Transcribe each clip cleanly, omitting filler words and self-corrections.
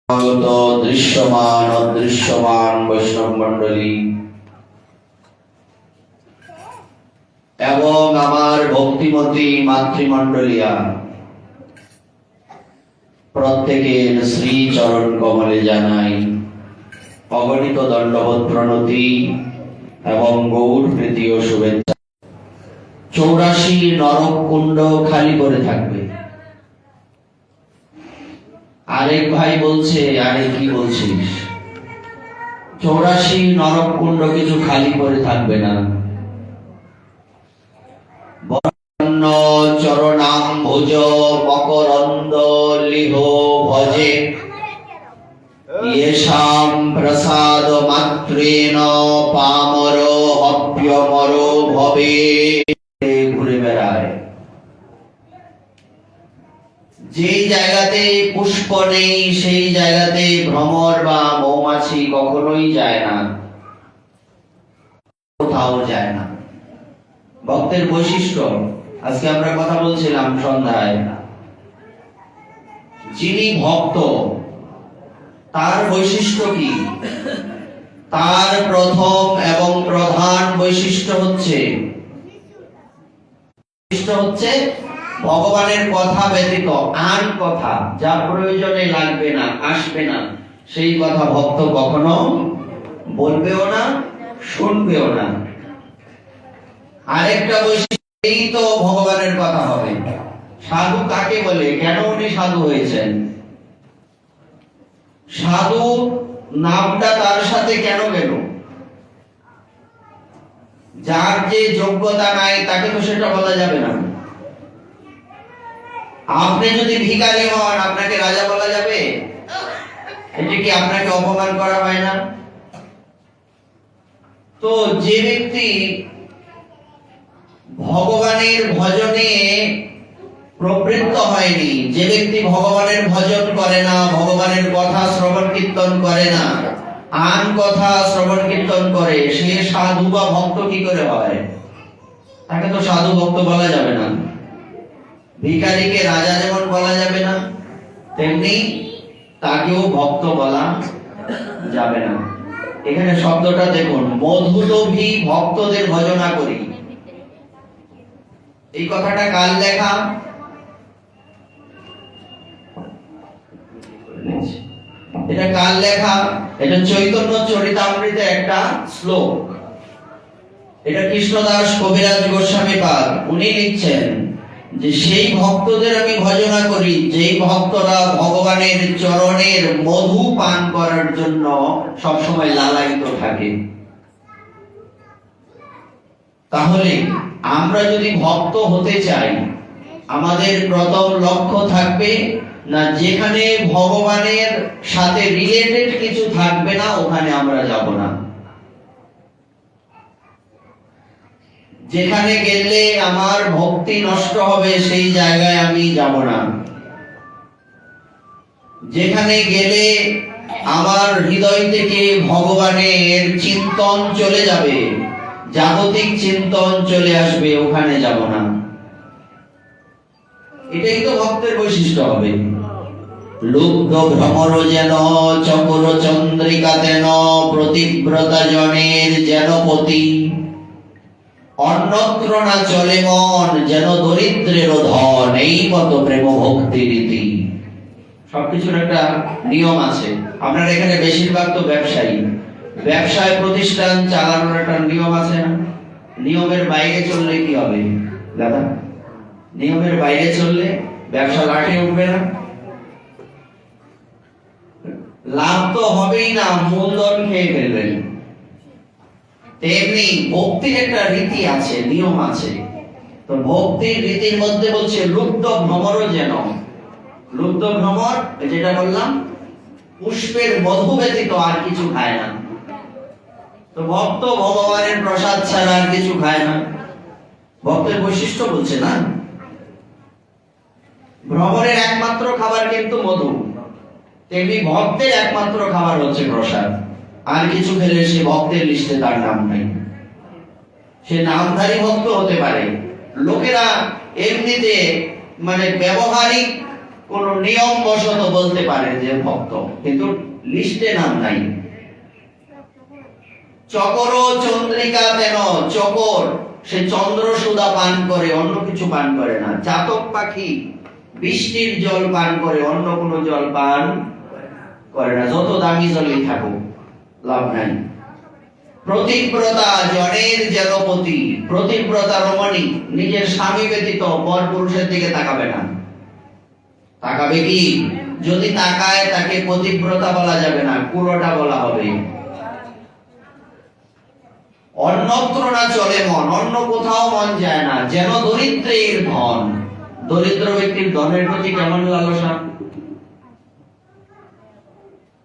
দৃশ্যমান অদৃশ্যমান বৈষ্ণব মণ্ডলী এবং আমার ভক্তিমতী মাতৃমণ্ডলীয়া প্রত্যেকের শ্রী চরণ কমলে জানাই অগণিত দণ্ডবোধ প্রণতি এবং গৌর প্রীতি ও শুভেচ্ছা। 84 নরক কুণ্ড খালি করে থাকবে। আরেক ভাই বলছে, আরে কি বলছিস? 84 নরক কুণ্ড কিছু খালি করে থাকবে না। বর্ণ চরণাম ভুজ মকরন্দ লিহ ভজে ইয়েষাম প্রসাদ মাত্রেণ পামর অপ্যমর ভবে। ঘুরে বেড়ায় যেই জায়গাতে পুষ্প নেই সেই জায়গাতে ভ্রমর বা মৌমাছি কখনোই যায় না, কোথাও যায় না। ভক্তের বৈশিষ্ট্য আজকে আমরা কথা বলছিলাম সন্ধ্যায়। যিনি ভক্ত তার বৈশিষ্ট্য কি? তার প্রথম এবং প্রধান বৈশিষ্ট্য হচ্ছে ভগবানের কথা ব্যতীত আর কথা যা প্রয়োজনে লাগবে না, আসবে না, সেই কথা ভক্ত কখনো বলবেও না, শুনবেও না। আরেকটা বৈশিষ্ট্য, এই তো ভগবানের কথা হবে। সাধু কাকে বলে? কেন উনি সাধু হয়েছেন? সাধু নামটা তার সাথে কেন গেল? যার যে যোগ্যতা নাই তাকে তো সেটা বলা যাবে না। আপনি যদি ভিখারি হন আপনাকে রাজা বলা যাবে? এটা কি আপনাকে অপমান করা হয় না? তো যে ব্যক্তি ভগবানের ভজনে প্রবৃত্ত হয়নি, যে ব্যক্তি ভগবানের ভজন করে না, ভগবানের কথা শ্রবণ কীর্তন করে না, আন কথা শ্রবণ কীর্তন করে, সে সাধু বা ভক্ত কি করে হয়? তাকে তো সাধু ভক্ত বলা যাবে না। ভিখারিকে রাজা যেমন বলা যাবে না, তেমনি তাকেও ভক্ত বলা যাবে না। এখানে শব্দটা দেখুন, মধুলোভী ভক্তদের ভজনা করি। এই কথাটা কাল লেখা, এটা কাল লেখা, এটা চৈতন্য চরিতামৃতে একটা শ্লোক। এটা কৃষ্ণদাস কবিরাজ গোস্বামী পাদ উনি লিখছেন যে সেই ভক্তদের আমি ভজনা করি যেই ভক্তরা ভগবানের চরণের মধু পান করার জন্য সবসময় লালায়িত থাকে। তাহলে আমরা যদি ভক্ত হতে চাই, আমাদের প্রথম লক্ষ্য থাকবে না যেখানে ভগবানের সাথে রিলেটেড কিছু থাকবে না ওখানে আমরা যাব না। যেখানে গেলে আমার ভক্তি নষ্ট হবে সেই জায়গায় আমি যাব না। যেখানে গেলে আমার হৃদয় থেকে ভগবানের চিন্তন চলে যাবে, জাগতিক চিন্তন চলে আসবে, ওখানে যাব না। এটাই তো ভক্তের বৈশিষ্ট্য হবে। লুব্ধ ভ্রমর যেন চকর চন্দ্রিকা তেন প্রতিব্রতা জনের যেন পতি অন্যত্র না চলে মন যেন দরিদ্রের ধন, এই মতো প্রেম ভক্তি রীতি। সবকিছুর একটা নিয়ম আছে। আপনার এখানে বেশিরভাগ তো ব্যবসায়ী, ব্যবসায় প্রতিষ্ঠান চালানোর একটা নিয়ম আছে না? নিয়মের বাইরে চললে কি হবে দাদা? নিয়মের বাইরে চললে ব্যবসা লাঠে উঠবে না, লাভ তো হবেই না, মূলধন খেয়ে ফেলবেন। তেমনি ভক্তির একটা রীতি আছে, নিয়ম আছে। তো ভক্তির রীতির মধ্যে বলছে লুব্ধ ভ্রমর যেন। লুব্ধ ভ্রমর যেটা বললাম, পুষ্পের মধু ব্যতীত আর কিছু খায় না। তো ভক্ত ভগবানের প্রসাদ ছাড়া আর কিছু খায় না। ভক্তের বৈশিষ্ট্য বলছে না। ভ্রমরের একমাত্র খাবার কিন্তু মধু, তেমনি ভক্তের একমাত্র খাবার হচ্ছে প্রসাদ। আর কিছু খেলে সে ভক্তের লিস্টে তার নাম নাই। সে নামধারী ভক্ত হতে পারে। লোকেরা এমনিতে মানে ব্যবহারিক কোন নিয়ম বশত বলতে পারে যে ভক্ত, কিন্তু লিস্টে নাম নাই। চকর চন্দ্রিকা তেন, চকর সে চন্দ্র সুধা পান করে, অন্য কিছু পান করে না। চাতক পাখি বৃষ্টির জল পান করে, অন্য কোনো জল পান করে না, যত দামি জলই থাকুক লাভ নাই। প্রতিব্রতা জনের জলপতি, প্রতিব্রতা রমণী নিজের স্বামী ব্যতীত পর পুরুষের দিকে তাকাবে না। তাকাবে কি? যদি তাকায় তাকে পতিব্রতা বলা যাবে না, কুলটা বলা হবে। অন্যত্র না চলে মন, অন্য কোথাও মন যায় না, যেন দরিদ্রের ধন। দরিদ্র ব্যক্তির ধনের প্রতি কেমন লালসা?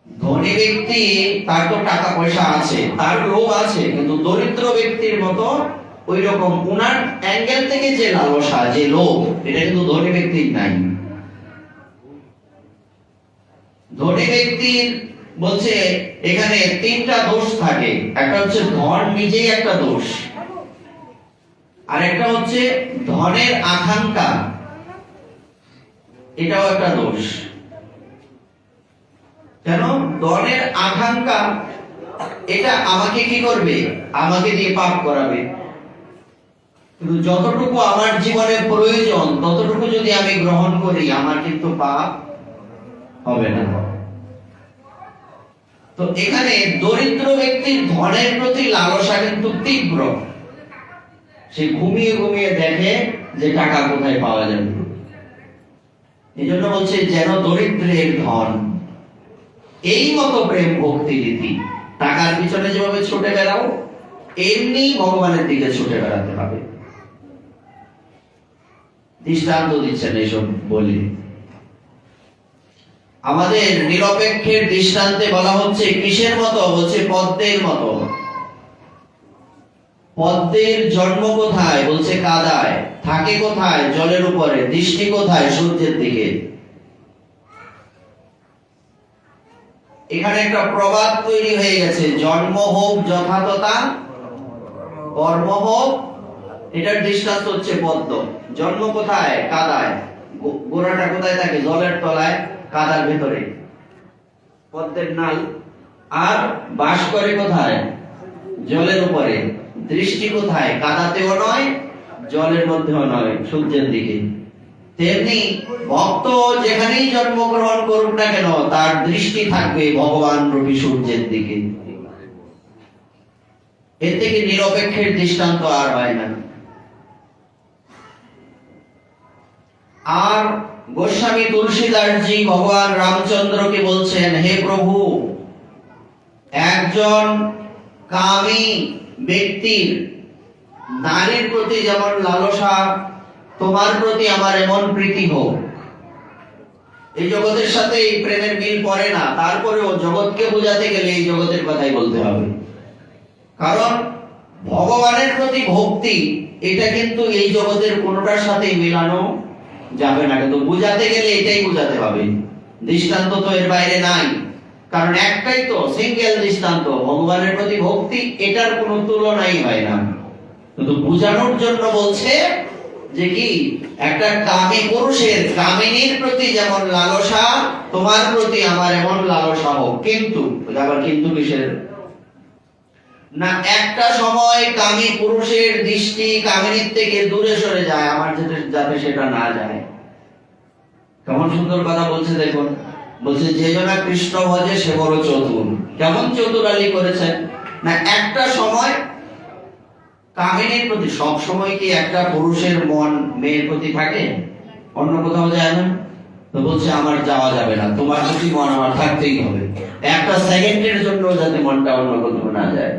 ধনী ব্যক্তি তার তো টাকা পয়সা আছে, তার লোভ আছে, কিন্তু দরিদ্র ব্যক্তির মতো ওই রকম উনার অ্যাঙ্গেল থেকে যে লালসা, যে লোভ, এটা কিন্তু ধনী ব্যক্তির নাই। ধনী ব্যক্তির বলছে এখানে তিনটা দোষ থাকে। একটা হচ্ছে ধন নিজেই একটা দোষ, আর একটা হচ্ছে ধনের আকাঙ্ক্ষা, এটাও একটা দোষ। কেন? ধনের আকাঙ্ক্ষা এটা আমাকে কি করবে? আমাকে দিয়ে পাপ করাবে। কিন্তু যতটুকু আমার জীবনে প্রয়োজন ততটুকু যদি আমি গ্রহণ করি, আমার কিন্তু পাপ হবে না। তো এখানে দরিদ্র ব্যক্তির ধনের প্রতি লালসা কিন্তু তীব্র। সে ঘুমিয়ে ঘুমিয়ে দেখে যে টাকা কোথায় পাওয়া যাবে। এই জন্য বলছে যেন দরিদ্রের ধন। এই মতো প্রেম ভক্তি রীতি, টাকার পিছনে যেভাবে ছুটে বেড়াও, এমনি ভগবানের দিকে ছুটে বেড়াতে হবে। দৃষ্টান্ত দিচ্ছেন এইসব বলি। আমাদের নিরপেক্ষের দৃষ্টান্তে বলা হচ্ছে কিসের মতো? বলছে পদ্মের মতো। পদ্মের জন্ম কোথায়? বলছে কাদায়। থাকে কোথায়? জলের উপরে। দৃষ্টি কোথায়? সূর্যের দিকে। এখানে একটা প্রবাদ তৈরি হয়ে গেছে, জন্ম হোক যথাতথা, কর্ম হোক। এটার দৃষ্টান্ত হচ্ছে পদ্ম। জন্ম কোথায়? কাদায়। গোড়াটা কোথায় থাকে? জলের তলায়, কাদার ভেতরে, পদ্মের নাল। আর বাস করে কোথায়? জলের উপরে। দৃষ্টি কোথায়? কাদাতেও নয়, জলের মধ্যেও নয়, সূর্যের দিকে। তেমনি ভক্ত যেখানেই জন্মগ্রহণ করুক না কেন, তার দৃষ্টি থাকবে ভগবান রূপী সূর্যের দিকে। এর থেকে নিরপেক্ষের দৃষ্টান্ত আর হয় না। আর গোস্বামী তুলসীদাসজি ভগবান রামচন্দ্রকে বলছেন, হে প্রভু, একজন কামী ব্যক্তির নারীর প্রতি যেমন লালসা, তোমার প্রতি আমার এমন প্রীতি হোক। এই জগতের সাথে এই প্রেমের মিল পড়ে না, তারপরেও জগৎকে বোঝাতে গেলে এই জগতের কথাই বলতে হবে। কারণ ভগবানের প্রতি ভক্তি এটা কিন্তু এই জগতের কোনোটার সাথে মেলানো যাবে না, কিন্তু বোঝাতে গেলে এটাই বোঝাতে হবে। দৃষ্টান্ত তো এর বাইরে নাই, কারণ একটাই তো সিঙ্গেল দৃষ্টান্ত, ভগবানের প্রতি ভক্তি, এটার কোনো তুলনাই হয় না। কিন্তু বোঝানোর জন্য বলছে যে কি, একটা কামী পুরুষের কামিনীর প্রতি যেমন লালসা, তোমার প্রতি আমার এমন লালসা হোক। কিন্তু আবার কিন্তু কিসের না? একটা সময় কামী পুরুষের দৃষ্টি কামিনীর থেকে দূরে সরে যায়, আমার যাতে সেটা না যায়। কেমন সুন্দর কথা বলছে দেখুন। বলছে যে জনা কৃষ্ণ ভজে সে বড় চতুর। কেমন চতুরালি করেছেন না? একটা সময় কামিনীর প্রতি, সব সময় কি একটা পুরুষের মন মেয়ের প্রতি থাকে? অন্য কোথাও যায় না। তো বলছে আমার যাওয়া যাবে না, তোমার প্রতি মন আমার থাকতেই হবে। একটা সেকেন্ডের জন্য যাতে মনটা অন্য কোথাও না যায়,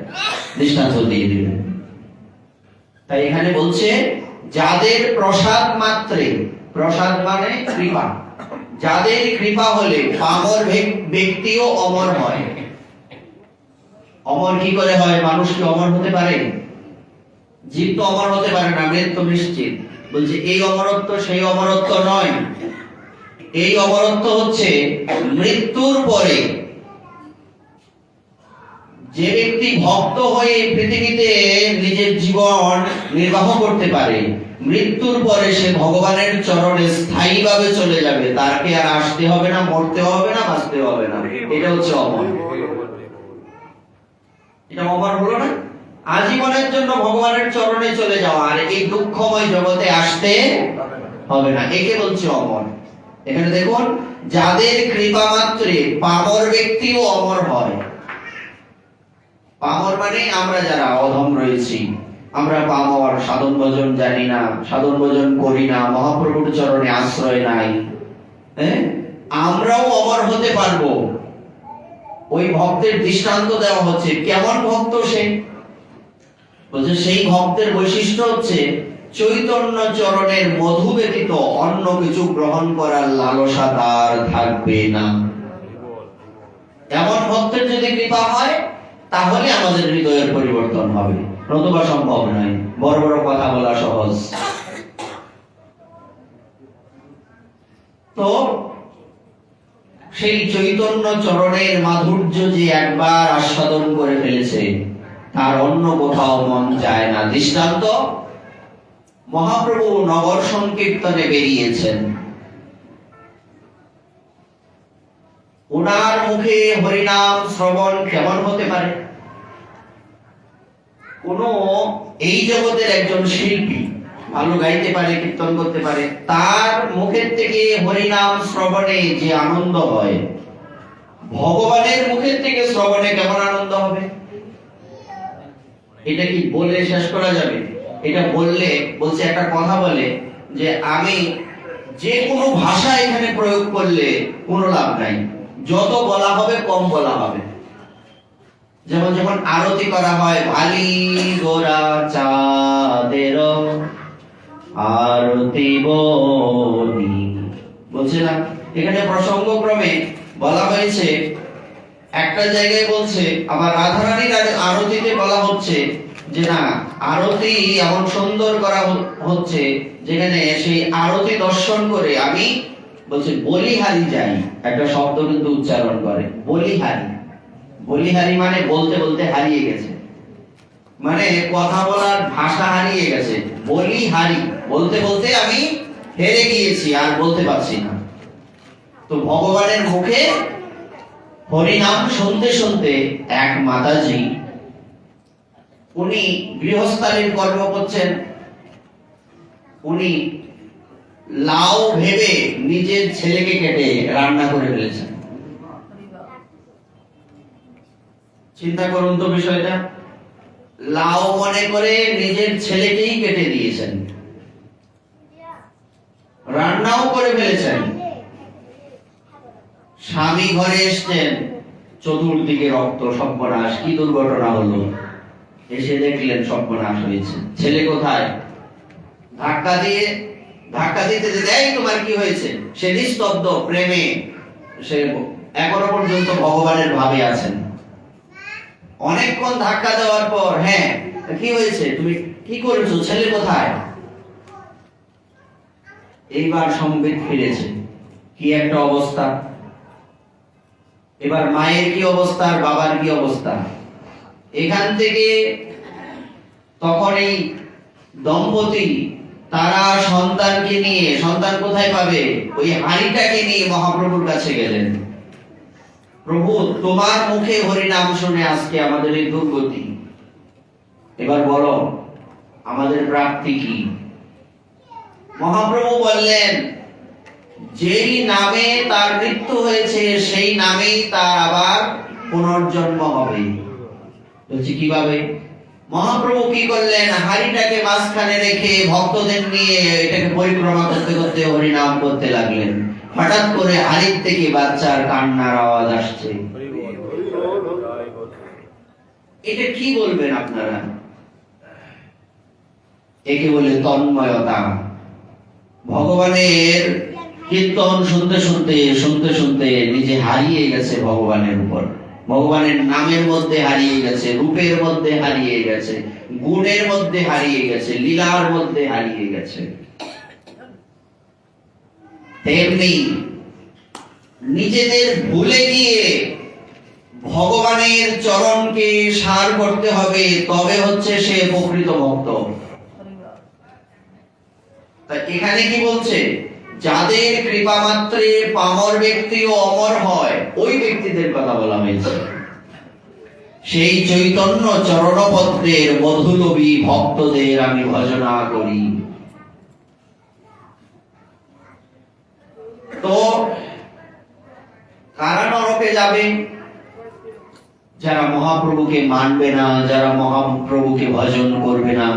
দৃষ্টান্ত দিয়ে দিবেন। তাই এখানে বলছে যাদের প্রসাদ মাত্রে, প্রসাদ মানে কৃপা, যাদের কৃপা হলে পামর ব্যক্তিও অমর হয়। অমর কি করে হয়? মানুষ কি অমর হতে পারে? জীব তো অমর হতে পারে না, মৃত্যু নিশ্চিত। বলছে এই অমরত্ব সেই অমরত্ব নয়। এই অমরত্ব হচ্ছে মৃত্যুর পরে যে ব্যক্তি ভক্ত হয়ে পৃথিবীতে নিজের জীবন নির্বাহ করতে পারে, মৃত্যুর পরে সে ভগবানের চরণে স্থায়ীভাবে চলে যাবে, তাকে আর আসতে হবে না, মরতে হবে না, বাঁচতে হবে না। এটা হচ্ছে অমর। এটা অমর হলো না? আজীবনের জন্য ভগবানের চরণে চলে যাওয়া, আর এই দুঃখময় জগতে আসতে হবে না, একে বলছে অমর। এখানে দেখুন, যাদের কৃপা মাত্রে পামর ব্যক্তিও অমর হয়। পামর মানে আমরা যারা অধম রয়েছি, আমরা পামর, সাধন ভজন জানি না, সাধন ভজন করি না, মহাপ্রভুর চরণে আশ্রয় নাই, আমরাও অমর হতে পারবো। ওই ভক্তের দৃষ্টান্ত দেওয়া হচ্ছে। কেমন ভক্ত সে? বলছে সেই ভক্তের বৈশিষ্ট্য হচ্ছে চৈতন্য চরণের মধু ব্যতীত অন্য কিছু গ্রহণ করার লালসা তার থাকবে না। এমন ভক্তের যদি কৃপা হয় তাহলে আমাদের হৃদয়ের পরিবর্তন হবে, নতুবা সম্ভব নয়। বড় বড় কথা বলা সহজ। তো সেই চৈতন্য চরণের মাধুর্য যে একবার আস্বাদন করে ফেলেছে, তার অন্য কোথাও মন যায় না। দৃষ্টান্ত, মহাপ্রভু নগর সংকীর্তনে বেরিয়েছেন, ওনার মুখে হরিনাম শ্রবণ কেমন হতে পারে? কোন এই জগতের একজন শিল্পী ভালো গাইতে পারে, কীর্তন করতে পারে, তার মুখের থেকে হরিনাম শ্রবণে যে আনন্দ হয়, ভগবানের মুখের থেকে শ্রবণে কেমন আনন্দ হবে? এটা কি বলে শেষ করা যাবে? এটা বললে, বলছে একটা কথা বলে যে আমি যে কোনো ভাষা এখানে প্রয়োগ করলে কোনো লাভ নাই, যত বলা হবে কম বলা হবে। যেমন যখন আরতি করা হয়, ভালি গোরা চাঁদের আরতি বনি, বলছিলাম এখানে প্রসঙ্গক্রমে বলা হয়েছে, একটা জায়গায় বলছে আবার রাধারানীর আরতিতে বলা হচ্ছে যে না, আরতি এমন সুন্দর করা হচ্ছে যেখানে সেই আরতি দর্শন করে আমি, বলছে বলিহারি যাই, একটা শব্দ কিন্তু উচ্চারণ করে, বলিহারি। বলিহারি মানে বলতে বলতে হারিয়ে গেছে, মানে কথা বলার ভাষা হারিয়ে গেছে। বলিহারি, বলতে বলতে আমি হেরে গিয়েছি, আর বলতে পারছি না। তো ভগবানের মুখে হরিনাম শুনতে শুনতে এক মাতাজি, উনি গৃহস্থালীর কর্ম করছেন, উনি লাউ ভেবে নিজের ছেলেকে কেটে রান্না করে ফেলেছেন। চিন্তা করুন তো বিষয়টা, লাউ মনে করে নিজের ছেলেকেই কেটে দিয়েছেন, রান্নাও করে ফেলেছেন। স্বামী ঘরে এসছেন, চতুর্দিকে রক্ত, সর্বনাশ, কি দুর্ঘটনা হলো। এসে দেখলেন সর্বনাশ হয়েছে। ছেলে কোথায়? ধাক্কা দিতে দেয়, তোমার কি হয়েছে? সে নিস্তব্ধ প্রেমে, সে এখনো পর্যন্ত ভগবানের ভাবে আছেন। অনেকক্ষণ ধাক্কা দেওয়ার পর, হ্যাঁ কি হয়েছে, তুমি কি করেছো, ছেলে কোথায়? এইবার সম্বিত ফিরেছে। কি একটা অবস্থা! এবার মায়ের কি অবস্থা, আর বাবার কি অবস্থা! এখান থেকে তখন এই দম্পতি, তারা সন্তানকে নিয়ে, সন্তান কোথায় পাবে, ওই হাঁড়িটাকে নিয়ে মহাপ্রভুর কাছে গেলেন। প্রভু, তোমার মুখে হরিনাম শুনে আজকে আমাদের এই দুর্গতি, এবার বলো আমাদের প্রাপ্তি কি? মহাপ্রভু বললেন, যেই নামে তার মৃত্যু হয়েছে সেই নামেই তার আবার পুনর্জন্ম হবে। বলছি কিভাবে? মহাপ্রভু কি করলেন, হাড়িটাকে মাঝখানে রেখে ভক্তদের নিয়ে এটাকে পরিক্রমা করতে করতে হরিনাম করতে লাগলেন। হঠাৎ করে হাড়ির থেকে বাচ্চার কান্নার আওয়াজ আসছে। এটা কি বলবেন আপনারা? একে বলে তন্ময়তা। ভগবানের কীর্তন শুনতে শুনতে শুনতে শুনতে নিজে হারিয়ে গেছে ভগবানের উপর, ভগবানের নামের মধ্যে হারিয়ে গেছে, রূপের মধ্যে হারিয়ে গেছে, গুণের মধ্যে হারিয়ে গেছে, লীলার মধ্যে হারিয়ে গেছে। তেমনি নিজেদের ভুলে গিয়ে ভগবানের চরণকে সার করতে হবে, তবে হচ্ছে সে প্রকৃত ভক্ত। তা এখানে কি বলছে? যাদের কৃপা মাত্রে পামর ব্যক্তিও অমর হয়, ওই ব্যক্তিদের কথা বলা হয়েছে। সেই চৈতন্য চরণপত্রের মধুলোভী ভক্তদের আমি ভজনা করি। তো কারা নরকে যাবে? যারা মহাপ্রভুকে মানবে না, যারা মহাপ্রভুকে ভজন করবে না,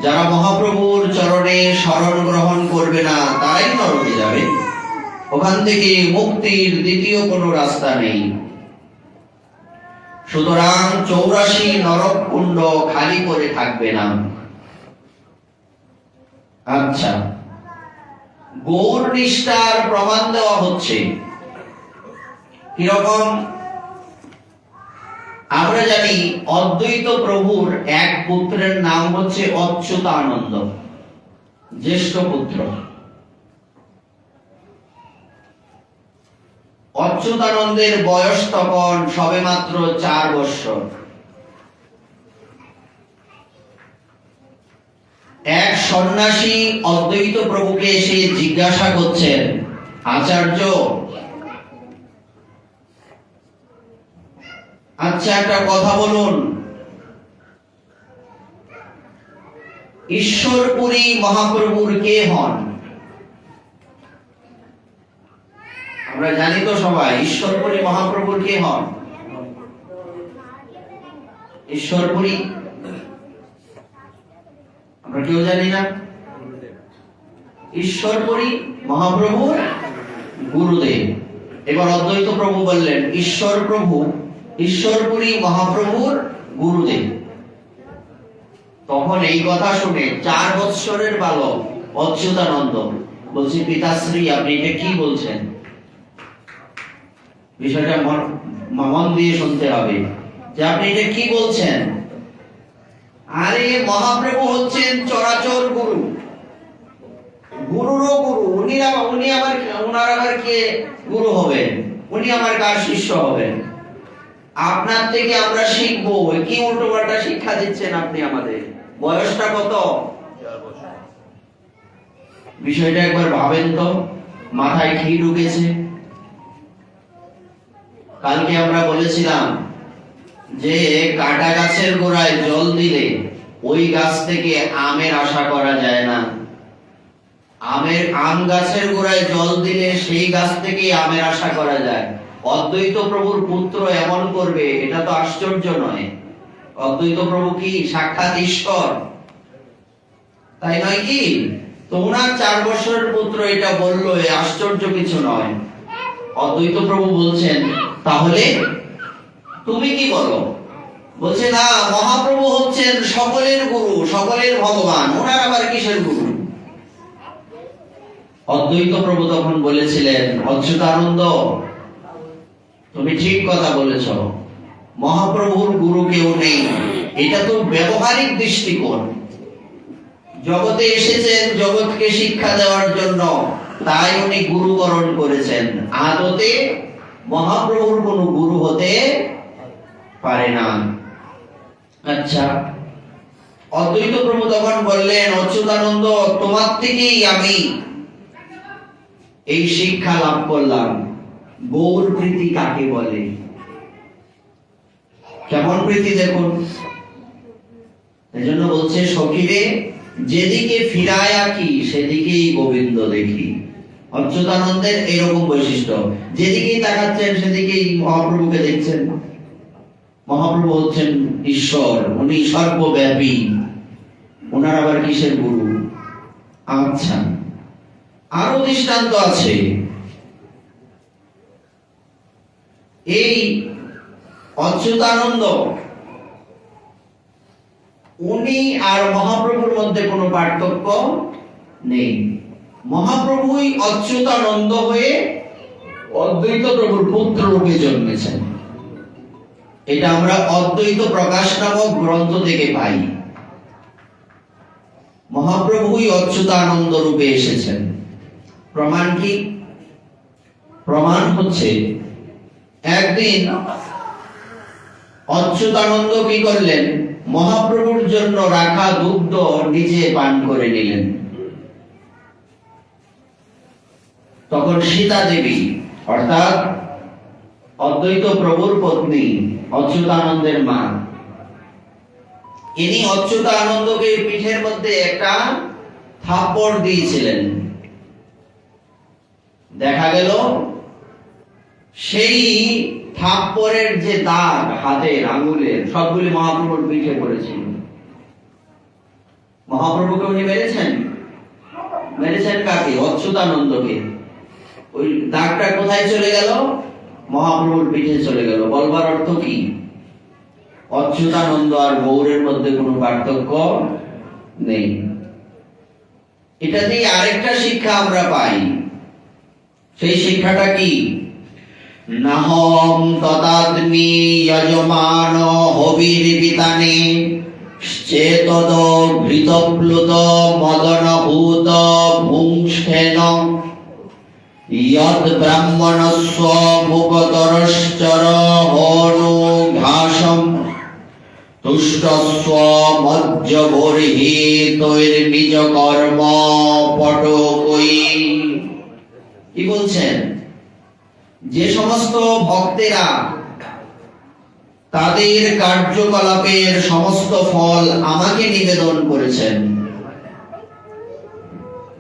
যারা মহাপ্রভুর চরণে শরণ গ্রহণ করবে না, তারাই নরকে যাবে। ওখান থেকে মুক্তির দ্বিতীয় কোনো রাস্তা নেই। সুতরাং 84 নরক কুণ্ড খালি করে থাকবে না। আচ্ছা, গৌর নিষ্ঠার প্রমাণ দেওয়া হচ্ছে কিরকম? আমরা জানি অদ্বৈত প্রভুর এক পুত্রের নাম হচ্ছে অচ্যুতানন্দ, জ্যেষ্ঠ পুত্র। অচ্যুতানন্দের বয়স তখন সবেমাত্র 4 বৎসর। এক সন্ন্যাসী অদ্বৈত প্রভুকে এসে জিজ্ঞাসা করছেন, আচার্য, আচ্ছা একটা কথা বলুন, ঈশ্বরপুরী মহাপ্রভুর কে হন? আমরা জানি তো সবাই ঈশ্বরপুরী মহাপ্রভুর কে হন? ঈশ্বরপুরী আমরা কেউ জানি না। ঈশ্বরপুরী মহাপ্রভুর গুরুদেব। এবার অদ্বৈত প্রভু বললেন, ঈশ্বর প্রভু ঈশ্বরপুরী মহাপ্রভুর গুরুদেব। তখন এই কথা শুনে 4 বৎসরের বালক অচ্যুতানন্দ বলছে, পিতাশ্রী আপনি এটা কি বলছেন? বিষয়টা মন দিয়ে শুনতে হবে যে আপনি এটা কি বলছেন। আরে মহাপ্রভু হচ্ছেন চরাচর গুরু, গুরুরও গুরু। উনার আবার কে গুরু হবেন? উনি আমার কার শিষ্য হবেন? আপনার থেকে আমরা শিখবো। কি উল্টো পাল্টা শিক্ষা দিচ্ছেন আপনি আমাদের? বয়সটা কত? বিষয়টা একবার ভাবেন তো, মাথায় কি ঢুকেছে? কালকে আমরা বলেছিলাম যে কাটা গাছের গোড়ায় জল দিলে ওই গাছ থেকে আমের আশা করা যায় না। আম গাছের গোড়ায় জল দিলে সেই গাছ থেকে আমের আশা করা যায়। অদ্বৈত প্রভুর পুত্র এমন করবে, এটা তো আশ্চর্য নয়। অদ্বৈত প্রভু কি সাক্ষাৎ ঈশ্বর, তাই নয় কি? তো ওনার 4 বছরের পুত্র এটা বললো, আশ্চর্য কিছু নয়। অদ্বৈত প্রভু বলছেন, তাহলে তুমি কি বলো? বলছে, না, মহাপ্রভু হচ্ছেন সকলের গুরু, সকলের ভগবান, ওনার আবার কিসের গুরু? অদ্বৈত প্রভু তখন বলেছিলেন, অচ্যুতানন্দ তুমি ঠিক কথা বলেছ, মহাপ্রভুর গুরু কেউ নেই। এটা তো ব্যবহারিক দৃষ্টিকোণ। জগতে এসেছেন জগৎকে শিক্ষা দেওয়ার জন্য, তাই উনি গুরুকরণ করেছেন। আদতে মহাপ্রভুর কোনো গুরু হতে পারে না। আচ্ছা, অদ্বৈত প্রভু তখন বললেন, অচ্যুতানন্দ তোমার থেকেই আমি এই শিক্ষা লাভ করলাম, গৌর প্রীতি কাকে বলে। কেমন প্রীতি দেখুন। এজন্য বলছে, সখীরে যেদিকে ফিরায় আঁকি সেদিকেই গোবিন্দ দেখি। অচ্যুতানন্দের এরকম বৈশিষ্ট্য, যেদিকেই তাকাচ্ছেন সেদিকেই মহাপ্রভুকে দেখছেন। মহাপ্রভু হচ্ছেন ঈশ্বর, উনি সর্বব্যাপী, ওনার আবার কিসের গুরু? আচ্ছা, আরো দৃষ্টান্ত আছে। এই অচ্যুতানন্দ, উনি আর মহাপ্রভুর মধ্যে কোনো পার্থক্য নেই। মহাপ্রভুই অচ্যুতানন্দ হয়ে অদ্বৈত প্রভুর পুত্র রূপে জন্মেছেন। এটা আমরা অদ্বৈত প্রকাশ নামক গ্রন্থ থেকে পাই। মহাপ্রভুই অচ্যুতানন্দ রূপে এসেছেন। প্রমাণ কি? প্রমাণ হচ্ছে, একদিন অচ্যুতানন্দ কি করলেন? মহাপ্রভুর জন্য রাখা দুগ্ধ নিজে পান করে নিলেন। তখন সীতা দেবী অর্থাৎ অদ্বৈত প্রভুর পত্নী, অচ্যুতানন্দের মা, ইনি অচ্যুতানন্দকে পিঠের মধ্যে একটা থাপ্পড় দিয়েছিলেন। দেখা গেল সেই থাপ্পড়ের যে দাগ হাতের আঙুলের সবগুলি মহাপ্রভুর পিঠে পড়েছিল। মহাপ্রভুকে উনি মেরেছেন? মেরেছেন কাকে? অচ্যুতানন্দকে। ওই দাগটা কোথায় চলে গেল? মহাপ্রভুর পিঠে চলে গেল। বলবার অর্থ কি? অচ্যুতানন্দ আর গৌরের মধ্যে কোনো পার্থক্য নেই। এটা দিয়ে আরেকটা শিক্ষা আমরা পাই। সেই শিক্ষাটা কি? নাহম তদাত্মি যজমান হবির্বিতানে চেতদ ঘৃতপ্লুত মদনভূত ভুংষ্ঠেন ইয়ৎ ব্রাহ্মণস্য মুখতরশ্চর হনু ঘাসম তুষ্টস্ব মজ্জবর্হি তৈর্নিজ কর্ম পটকই। কি বলছেন? যে সমস্ত ভক্তেরা তাদের কার্যকলাপের সমস্ত ফল আমাকে নিবেদন করেছেন।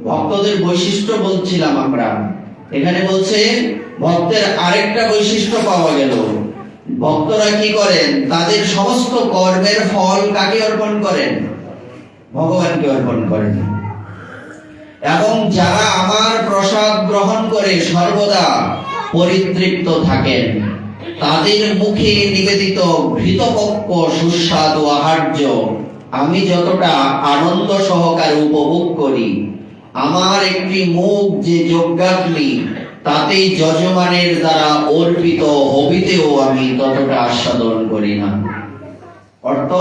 ভক্তদের বৈশিষ্ট্য বলছিলাম আমরা, এখানে বলছে ভক্তের আরেকটা বৈশিষ্ট্য পাওয়া গেল। ভক্তরা কি করেন? তাদের সমস্ত কর্মের ফল কাকে অর্পণ করেন? ভগবানকে অর্পণ করেন। এবং যারা আমার প্রসাদ গ্রহণ করে সর্বদা পরিতৃপ্ত থাকেন, তাদের মুখে নিবেদিত ঘৃতপক্ষ সুস্বাদু আহার্য আমি যতটা আনন্দ সহকারে উপভোগ করি, আমার একটি মুখ যে যজ্ঞাগ্নি তাতে যজমানের দ্বারা অর্পিত হবিতেও আমি ততটা আস্বাদন করি না। অর্থ,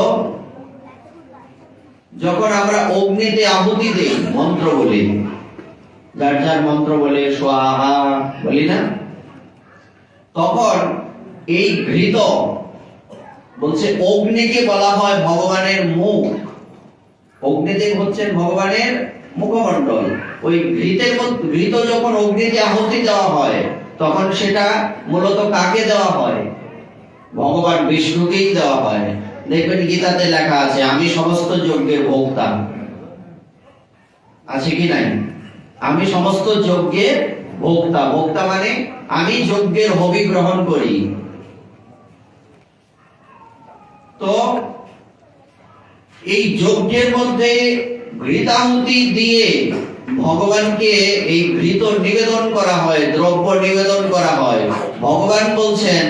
যখন আমরা অগ্নিতে আহুতি দেই মন্ত্র বলে, যার যার মন্ত্র বলে স্বাহা বলি না, তখন এই ঘৃত বলছে অগ্নিকে বলা হয় ভগবানের মুখ। অগ্নিদেব হচ্ছেন ভগবানের মুখমণ্ডল। ওই ঘৃত যখন অগ্নিতে আহুতি দেওয়া হয় তখন সেটা মূলত কাকে দেওয়া হয়? ভগবান বিষ্ণুকেই দেওয়া হয়। দেখবেন গীতাতে লেখা আছে, আমি সমস্ত যজ্ঞের ভোক্তা। আছে কি নাই? আমি সমস্ত যজ্ঞের ভোক্তা। ভোক্তা মানে আমি যজ্ঞের হবি গ্রহণ করি। তো এই যজ্ঞের মধ্যে ঘৃতাহুতি দিয়ে ভগবানকে এই ঘৃত নিবেদন করা হয়, দ্রব্য নিবেদন করা হয়। ভগবান বলছেন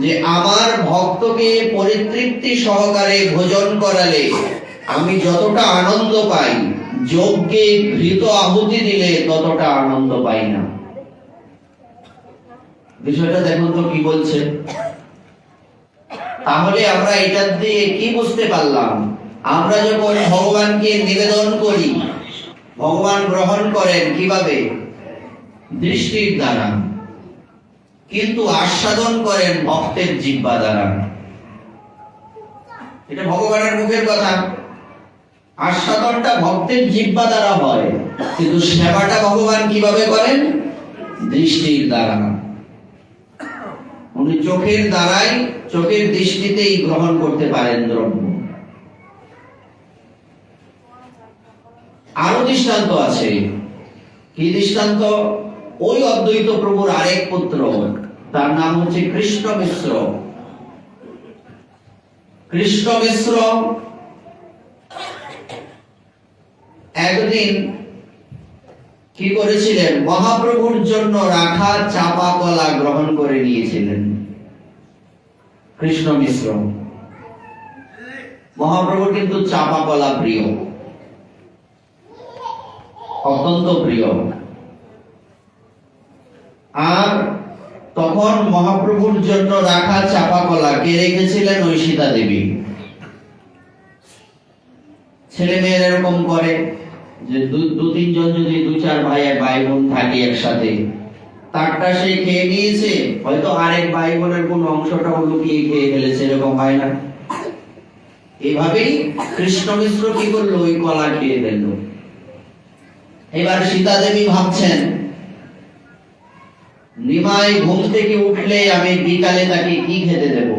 যে আমার ভক্তকে পরিতৃপ্তি সহকারে ভোজন করালে আমি যতটা আনন্দ পাই, যজ্ঞে ঘৃত আহুতি দিলে ততটা আনন্দ পাই না। বিষয়টা দেখুন তো কি বলছে। তাহলে আমরা এটা দিয়ে কি বুঝতে পারলাম? আমরা যখন ভগবানকে নিবেদন করি, ভগবান গ্রহণ করেন কিভাবে? দৃষ্টির দ্বারা, কিন্তু আস্বাদন করেন ভক্তের জিহ্বা দ্বারা। এটা ভগবানের মুখের কথা। আস্বাদনটা ভক্তের জিহ্বা দ্বারা হয়, কিন্তু সেবাটা ভগবান কিভাবে করেন? দৃষ্টির দ্বারা। উনি চোখের দ্বারাই, চোখের দৃষ্টিতেই গ্রহণ করতে পারেন দ্রব্য। আরো দৃষ্টান্ত আছে। কি দৃষ্টান্ত? ওই অদ্বৈত প্রভুর আরেক পুত্র, তার নাম হচ্ছে কৃষ্ণ মিশ্র। কৃষ্ণ মিশ্র একদিন কি করেছিলেন? মহাপ্রভুর জন্য রাখা চাপা কলা গ্রহণ করে নিয়েছিলেন। কৃষ্ণ মিশ্র, মহাপ্রভুর কিন্তু চাপা কলা প্রিয়, অত্যন্ত প্রিয়। আর তখন মহাপ্রভুর জন্য রাখা চাপা কলা কে রেখেছিলেন? ওই সীতা দেবী। ছেলে মেয়ের এরকম করে যে দু তিনজন যদি দু চার ভাই বোন থাকে একসাথে, তারটা সে খেয়ে নিয়েছে, হয়তো আরেক ভাই বোনের কোন অংশটাও লুকিয়ে খেয়ে ফেলেছে, এরকম হয় না? এভাবেই কৃষ্ণ মিশ্র কি করলো, ওই কলা খেয়ে ফেললো। এবার সীতা দেবী ভাবছেন, নিমাই ঘুম থেকে উঠলে আমি বিকালে তাকে কি খেতে দেব?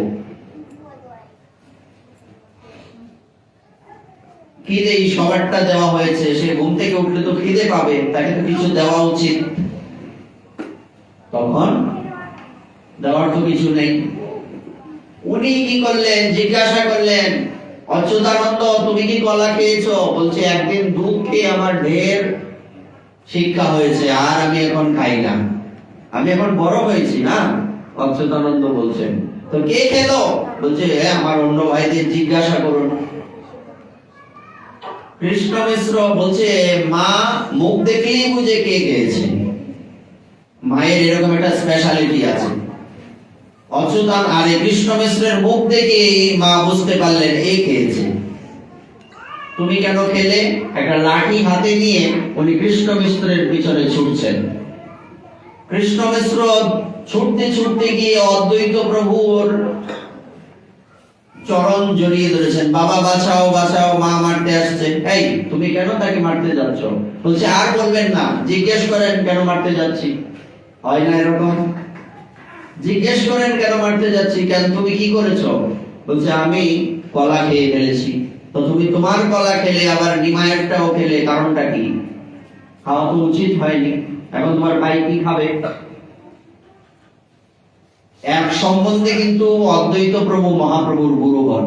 খিদে সবারটা দেওয়া হয়েছে, সে ঘুম থেকে উঠলে তো খিদে পাবে, তাকে তো কিছু দেওয়া উচিত। তখন দেওয়ার তো কিছু নেই। উনি কি করলেন, জিজ্ঞাসা করলেন, অচ্যুতানন্দ তুমি কি কলা খেয়েছো? বলছে একদিন দুধ খেয়ে আমার ঢের শিক্ষা হয়েছে, আর আমি এখন খাই না, আমি এখন বড় হয়েছি না। অচ্যুতানন্দ বলছেন, তো কে খেলো? বলছে আমার অন্য ভাইদের জিজ্ঞাসা করুন। কৃষ্ণ মিশ্র বলছে মা মুখ দেখলেই বুঝে কে খেয়েছে, মায়ের এরকম একটা স্পেশালিটি আছে। অচ্যুতান আর কৃষ্ণ মিশ্রের মুখ দেখে মা বুঝতে পারলেন এ খেয়েছে। তুমি কেন খেলে? একটা লাঠি হাতে নিয়ে উনি কৃষ্ণ মিশ্রের পিছনে ছুটছেন। কৃষ্ণ মিশ্র ছুটতে ছুটতে গিয়ে অদ্বৈত প্রভুর চরণ জড়িয়ে ধরেছেন, বাবা বাঁচাও বাঁচাও, মা মারতে আসছে। এই তুমি কেন তাকে মারতে যাচ্ছ? বলছে আর বলবেন না, জিজ্ঞেস করেন কেন মারতে যাচ্ছি। হয় না এরকম? জিজ্ঞেস করেন কেন মারতে যাচ্ছি, কেন তুমি কি করেছো? বলছে আমি কলা খেয়ে ফেলেছি। তো তুমি তোমার কলা খেলে আবার নিমায়েরটাও খেলে, কারণটা কি? খাওয়া তো উচিত হয়নি, এখন তোমার ভাই কি খাবে? এক সম্বন্ধে কিন্তু অদ্বৈত প্রভু মহাপ্রভুর গুরুগণ,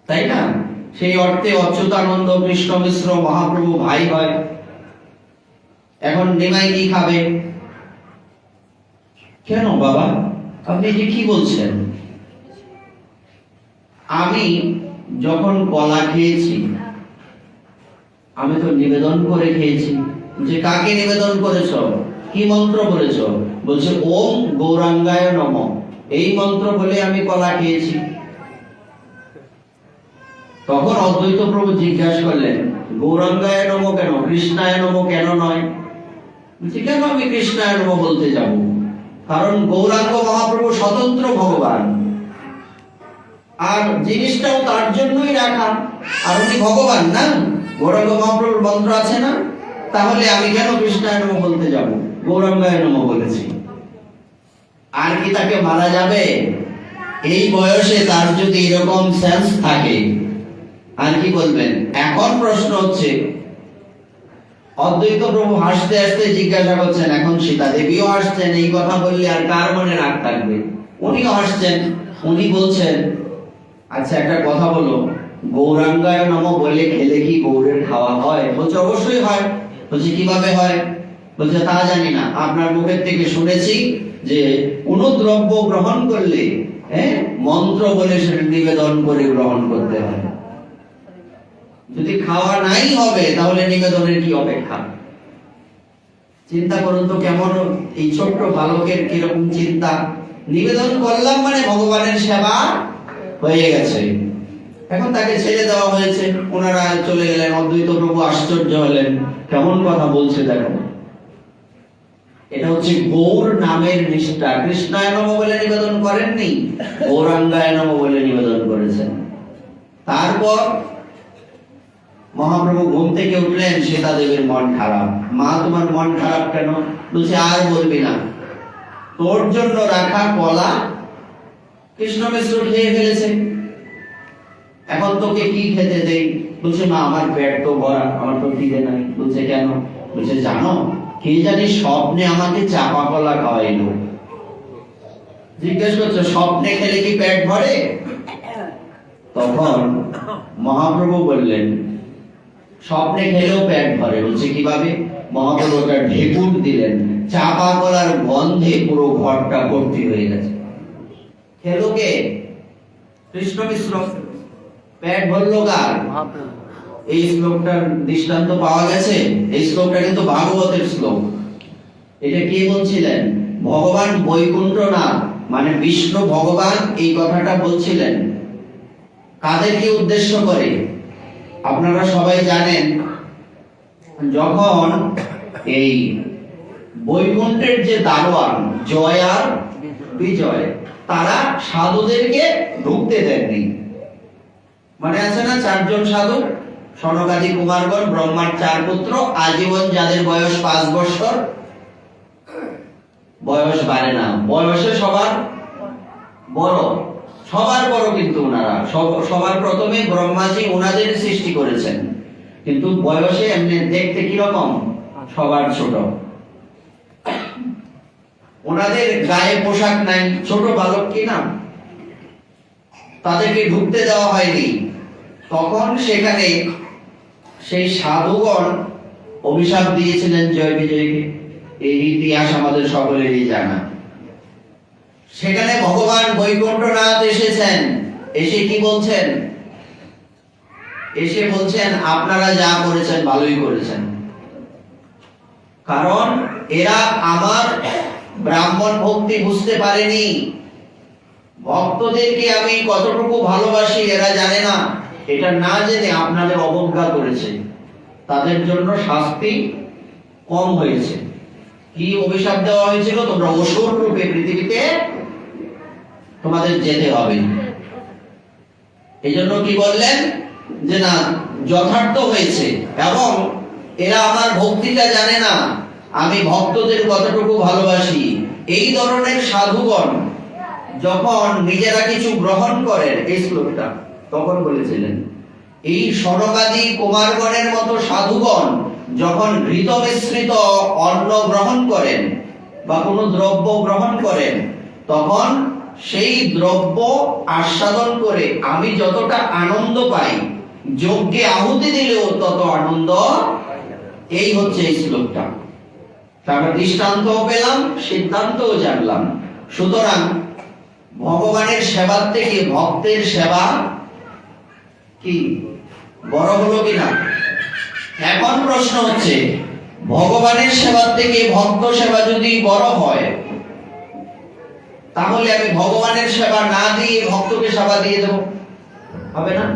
তাই না? সেই অর্থে অচ্যুতানন্দ কৃষ্ণ মিশ্র মহাপ্রভু ভাই হয়। এখন নিমাই কি খাবে? কেন বাবা আপনি যে কি বলছেন? আমি যখন কলা খেয়েছি আমি তো নিবেদন করে খেয়েছি। যে কাকে নিবেদন করেছো, কি মন্ত্র বলেছো? বলছে ওম গৌরাঙ্গায় নমঃ, এই মন্ত্র বলে আমি কলা খেয়েছি। তখন অদ্বৈত প্রভু জিজ্ঞাসা করলেন গৌরাঙ্গায় নমঃ কেন, কৃষ্ণায় নমঃ কেন নয়? বলছে কেন আমি কৃষ্ণায় নমঃ বলতে যাব? কারণ গৌরাঙ্গ মহাপ্রভু স্বতন্ত্র ভগবান, আর জিনিসটাও তার জন্যই রাখা, আর উনি ভগবান না। গৌরাঙ্গ মহাপ্রভুর মন্ত্র আছে না, তাহলে আমি কেন কৃষ্ণায় নমঃ বলতে যাব? গৌরাঙ্গায় নমঃ বলেছি। আর কি তাকে মারা যাবে? এই বয়সে তার যদি এরকম সেন্স থাকে, আর কি বলবেন? এখন প্রশ্ন হচ্ছে, অদ্বৈত প্রভু হাসতে হাসতে জিজ্ঞাসা করছেন, এখন সীতা দেবীও হাসছেন, এই কথা বললে আর কার মনে রাগ থাকবে? উনিও হাসছেন। উনি বলছেন আচ্ছা একটা কথা বলো, গৌরাঙ্গায় নমঃ বলে খেলে কি গৌরের খাওয়া হয়? বলছে অবশ্যই হয়। বলছে কিভাবে হয়? বলছে তা জানি না, আপনার মুখের থেকে শুনেছি যে অনুদ্রব্য গ্রহণ করলে মন্ত্র বলে সেটা নিবেদন করে গ্রহণ করতে হয়। যদি খাওয়া নাই হবে তাহলে নিবেদনের কি অপেক্ষা? চিন্তা করুন তো কেমন এই ছোট্ট বালকের কিরকম চিন্তা। নিবেদন করলাম মানে ভগবানের সেবা হয়ে গেছে। এখন তাকে ছেড়ে দেওয়া হয়েছে, ওনারা চলে গেলেন। অদ্বৈত প্রভু আশ্চর্য হলেন, কেমন কথা বলছে দেখো। এটা হচ্ছে গৌর নামের নিষ্ঠা। কৃষ্ণায় নমঃ বলে নিবেদন করেননি, গৌরাঙ্গায় নমঃ বলে নিবেদন করেছেন। তারপর মহাপ্রভু ঘুম থেকে উঠলেন, সীতা দেবীর মন খারাপ। মা তোমার মন খারাপ কেন? বলছে আর বলবি না, তোর জন্য রাখা কলা কৃষ্ণ মিশ্র খেয়ে ফেলেছে, এখন তোকে কি খেতে দেই? বলছে মা আমার পেট তো ভরা, আমার তো খিদে নাই। বলছে কেন? বলছে জানো কে জানি স্বপ্নে আমাকে চাপা কলা খাওয়াইলো। জিজ্ঞেস করছো স্বপ্নে খেলে কি পেট ভরে? তখন মহাপ্রভু বললেন স্বপ্নে খেলেও পেট ভরে। বলছে কিভাবে? মহাপ্রভু একটা ঢেকুর দিলেন, চাপা কলার গন্ধে পুরো ঘরটা ভর্তি হয়ে গেছে। খেলো কে? কৃষ্ণ মিশ্র। পেট ভরলো কার? এই শ্লোকটার দৃষ্টান্ত পাওয়া গেছে। এই শ্লোকটা কিন্তু ভাগবতের শ্লোক। এটা কে বলছিলেন? ভগবান বৈকুণ্ঠনাথ মানে বিষ্ণু ভগবান এই কথাটা বলছিলেন। কাদেরকে উদ্দেশ্য করে? আপনারা সবাই জানেন, যখন এই বৈকুণ্ঠের যে দারোয়ান জয় আর বিজয়, তারা সাধুদেরকে ঢুকতে দেননি। মানে আছে না চারজন সাধু, সনকাদি কুমারগণ, ব্রহ্মার 4 পুত্র, আজীবন যাদের বয়স 5 বছর, বয়স বাড়ে না, বয়সে সবার বড়, সবার বড়, কিন্তু ওনারা সবার প্রথমে ব্রহ্মাজি ওনাদের সৃষ্টি করেছেন, কিন্তু বয়সে এমনি দেখতে কিরকম সবার ছোট। ওনাদের গায়ে পোশাক নাই, ছোট বালক কি না, তাদেরকে ঢুকতে দেওয়া হয়নি। তখন সেখানে সেই সাধুগণ অভিশাপ দিয়েছিলেন জয় বিজয়কে, এই ইতিহাস আমাদের সকলেরই জানা। সেখানে ভগবান বৈকুণ্ঠনাথ এসেছেন, এসে কি বলছেন? এসে বলছেন আপনারা যা করেছেন ভালোই করেছেন, কারণ এরা আমার ব্রাহ্মণ ভক্তি বুঝতে পারেনি, ভক্তদেরকে আমি কতটুকু ভালোবাসি এরা জানে না, এটা না জেনে আপনাদের অবজ্ঞা করেছে, তাদের জন্য শাস্তি কম হয়েছে। কি অভিশাপ দেওয়া হয়েছিল? তোমরা অসুর রূপে পৃথিবীতে তোমাদের যেতে হবে। এই জন্য কি বললেন যে না, যথার্থ হয়েছে, এবং এরা আমার ভক্তিটা জানে না, আমি ভক্তদের কতটুকু ভালোবাসি। এই ধরনের সাধুগণ যখন নিজেরা কিছু গ্রহণ করেন, এই শ্লোকটা তখন বলেছিলেন, এই সনকাদি কুমারগণের মতো সাধুগণ যখন ঘৃত মিশ্রিত অন্ন গ্রহণ করেন বা কোনো দ্রব্য গ্রহণ করেন, তখন সেই দ্রব্য আস্বাদন করে আমি যতটা আনন্দ পাই, যজ্ঞে আহুতি দিলেও তত আনন্দ। এই হচ্ছে এই শ্লোকটা। তারপর দৃষ্টান্তও পেলাম, সিদ্ধান্তও জানলাম। সুতরাং ভগবানের সেবার থেকে ভক্তের সেবা কি বড় হলো কিনা? এখন প্রশ্ন হচ্ছে, ভগবানের সেবার থেকে ভক্ত সেবা যদি বড় হয়, তাহলে আমি ভগবানের সেবা না দিয়ে ভক্তকে সেবা দিয়ে দেব, হবে না?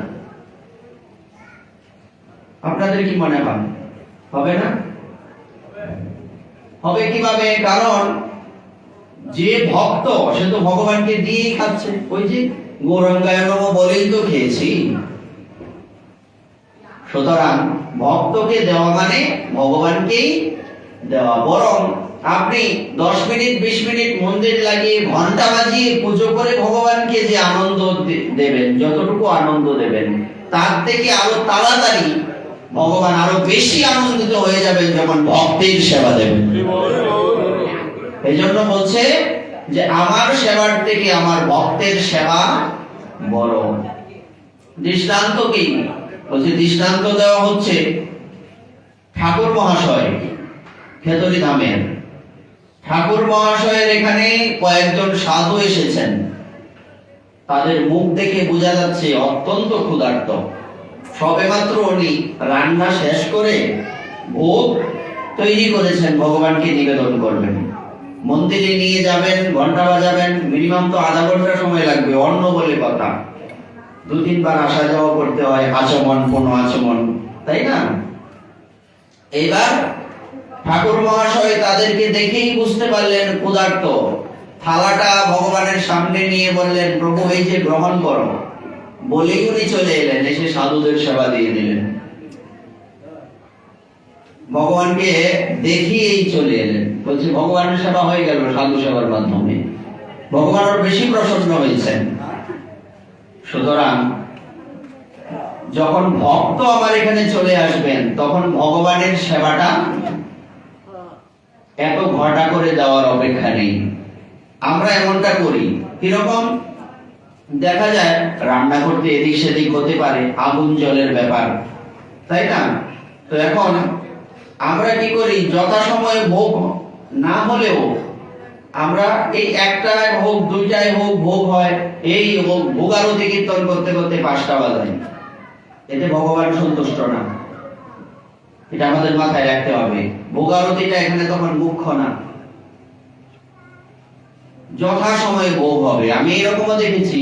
আপনাদের কি মনে হয় হবে না? হবে কিভাবে? কারণ যে ভক্ত সে তো ভগবানকে দিয়েই খাচ্ছে, ওই যে গৌরাঙ্গায় নমঃ বলেই তো খেয়েছি। সুতরাং ভক্তকে দেওয়া মানে ভগবানকেই দেওয়া। বরং আপনি 10 মিনিট 20 মিনিট মন্দির লাগিয়ে ঘন্টা বাজিয়ে পুজো করে ভগবানকে যে আনন্দ দেবেন, যতটুকু আনন্দ দেবেন, তার থেকে আরো তাড়াতাড়ি ভগবান আরো বেশি আনন্দিত হয়ে যাবেন যখন ভক্তের সেবা দেবেন। এই জন্য বলছে যে আমার সেবার থেকে আমার ভক্তের সেবা বড়। দৃষ্টান্ত কি বলছে? দৃষ্টান্ত দেওয়া হচ্ছে ঠাকুর মহাশয়, খেতড়ি ধামের ঠাকুর মহাশয়ের এখানে কয়েকজন সাধু এসেছেন, তাদের মুখ দেখে বোঝা যাচ্ছে অত্যন্ত ক্ষুধার্ত। সবেমাত্র উনি রান্না শেষ করে ভোগ তৈরি করেছেন, ভগবানকে নিবেদন করবেন। মন্দিরে নিয়ে যাবেন, ঘন্টা বাজাবেন, মিনিমাম তো আধা ঘন্টা সময় লাগবে, অন্ন বলে কথা, 2-3 বার আসা যাওয়া করতে হয়, আচমন কোনো আচমন, তাই না? এবার ঠাকুর মহাশয় তাদেরকে দেখেই বুঝতে পারলেন ক্ষুধার্ত। থালাটা ভগবানের সামনে নিয়ে বললেন, প্রভু এই যে গ্রহণ করো, বলেই উনি চলে এলেন, এসে সাধুদের সেবা দিয়ে দিলেন। ভগবানকে দেখিয়েই চলে এলেন, বলছে ভগবানের সেবা হয়ে গেল সাধু সেবার মাধ্যমে। ভগবান আরো বেশি প্রসন্ন হয়েছেন। সুতরাং যখন ভক্ত আমার এখানে চলে আসবেন, তখন ভগবানের সেবাটা এত ঘটা করে দেওয়ার অপেক্ষা নেই। আমরা এমনটা করি কিরকম? দেখা যায় রান্না করতে এদিক সেদিক হতে পারে, আগুন জলের ব্যাপার, তাই না? তো এখন আমরা কি করি, যথাসময়ে ভোগ না হলেও আমরা এই একটায় হোক 2টায় হোক ভোগ হয়, এই ভোগারতি কীর্তন করতে করতে 5টা বাজায়, এতে ভগবান সন্তুষ্ট না। এটা আমাদের মাথায় রাখতে হবে। ভোগারতিটা এখানে তখন মুখ্য না, যথাসময়ে ভোগ হবে। আমি এরকমও দেখেছি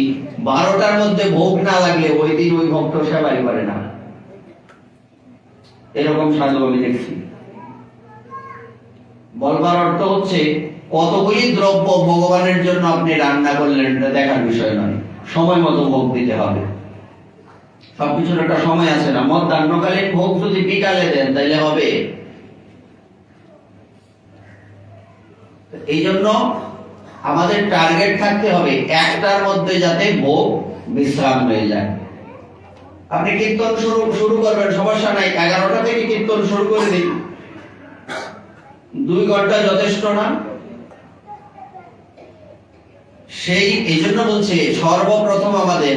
12টার মধ্যে ভোগ না লাগলে ওই দিন ওই ভক্ত সেবাই করে না, এরকম সাধু আমি দেখছি। বলবার অর্থ হচ্ছে কতগুলি দ্রব্য ভগবানের জন্য আপনি রান্না করলেন এটা দেখার বিষয় নয়, সময় মতো ভোগ দিতে হবে। সবকিছুর একটা সময় আছে না, মধ্যাহ্নকালীন ভোগ যদি বিকালে দেন তাইলে হবে? এই জন্য আমাদের টার্গেট থাকতে হবে একটার মধ্যে যাতে ভোগ বিশ্রাম হয়ে যায়। আপনি কীর্তন শুরু করবেন, সমস্যা নাই, 11টা থেকে কীর্তন শুরু করে দিন, 2 ঘন্টা যথেষ্ট না? এই জন্য বলছে সর্বপ্রথম আমাদের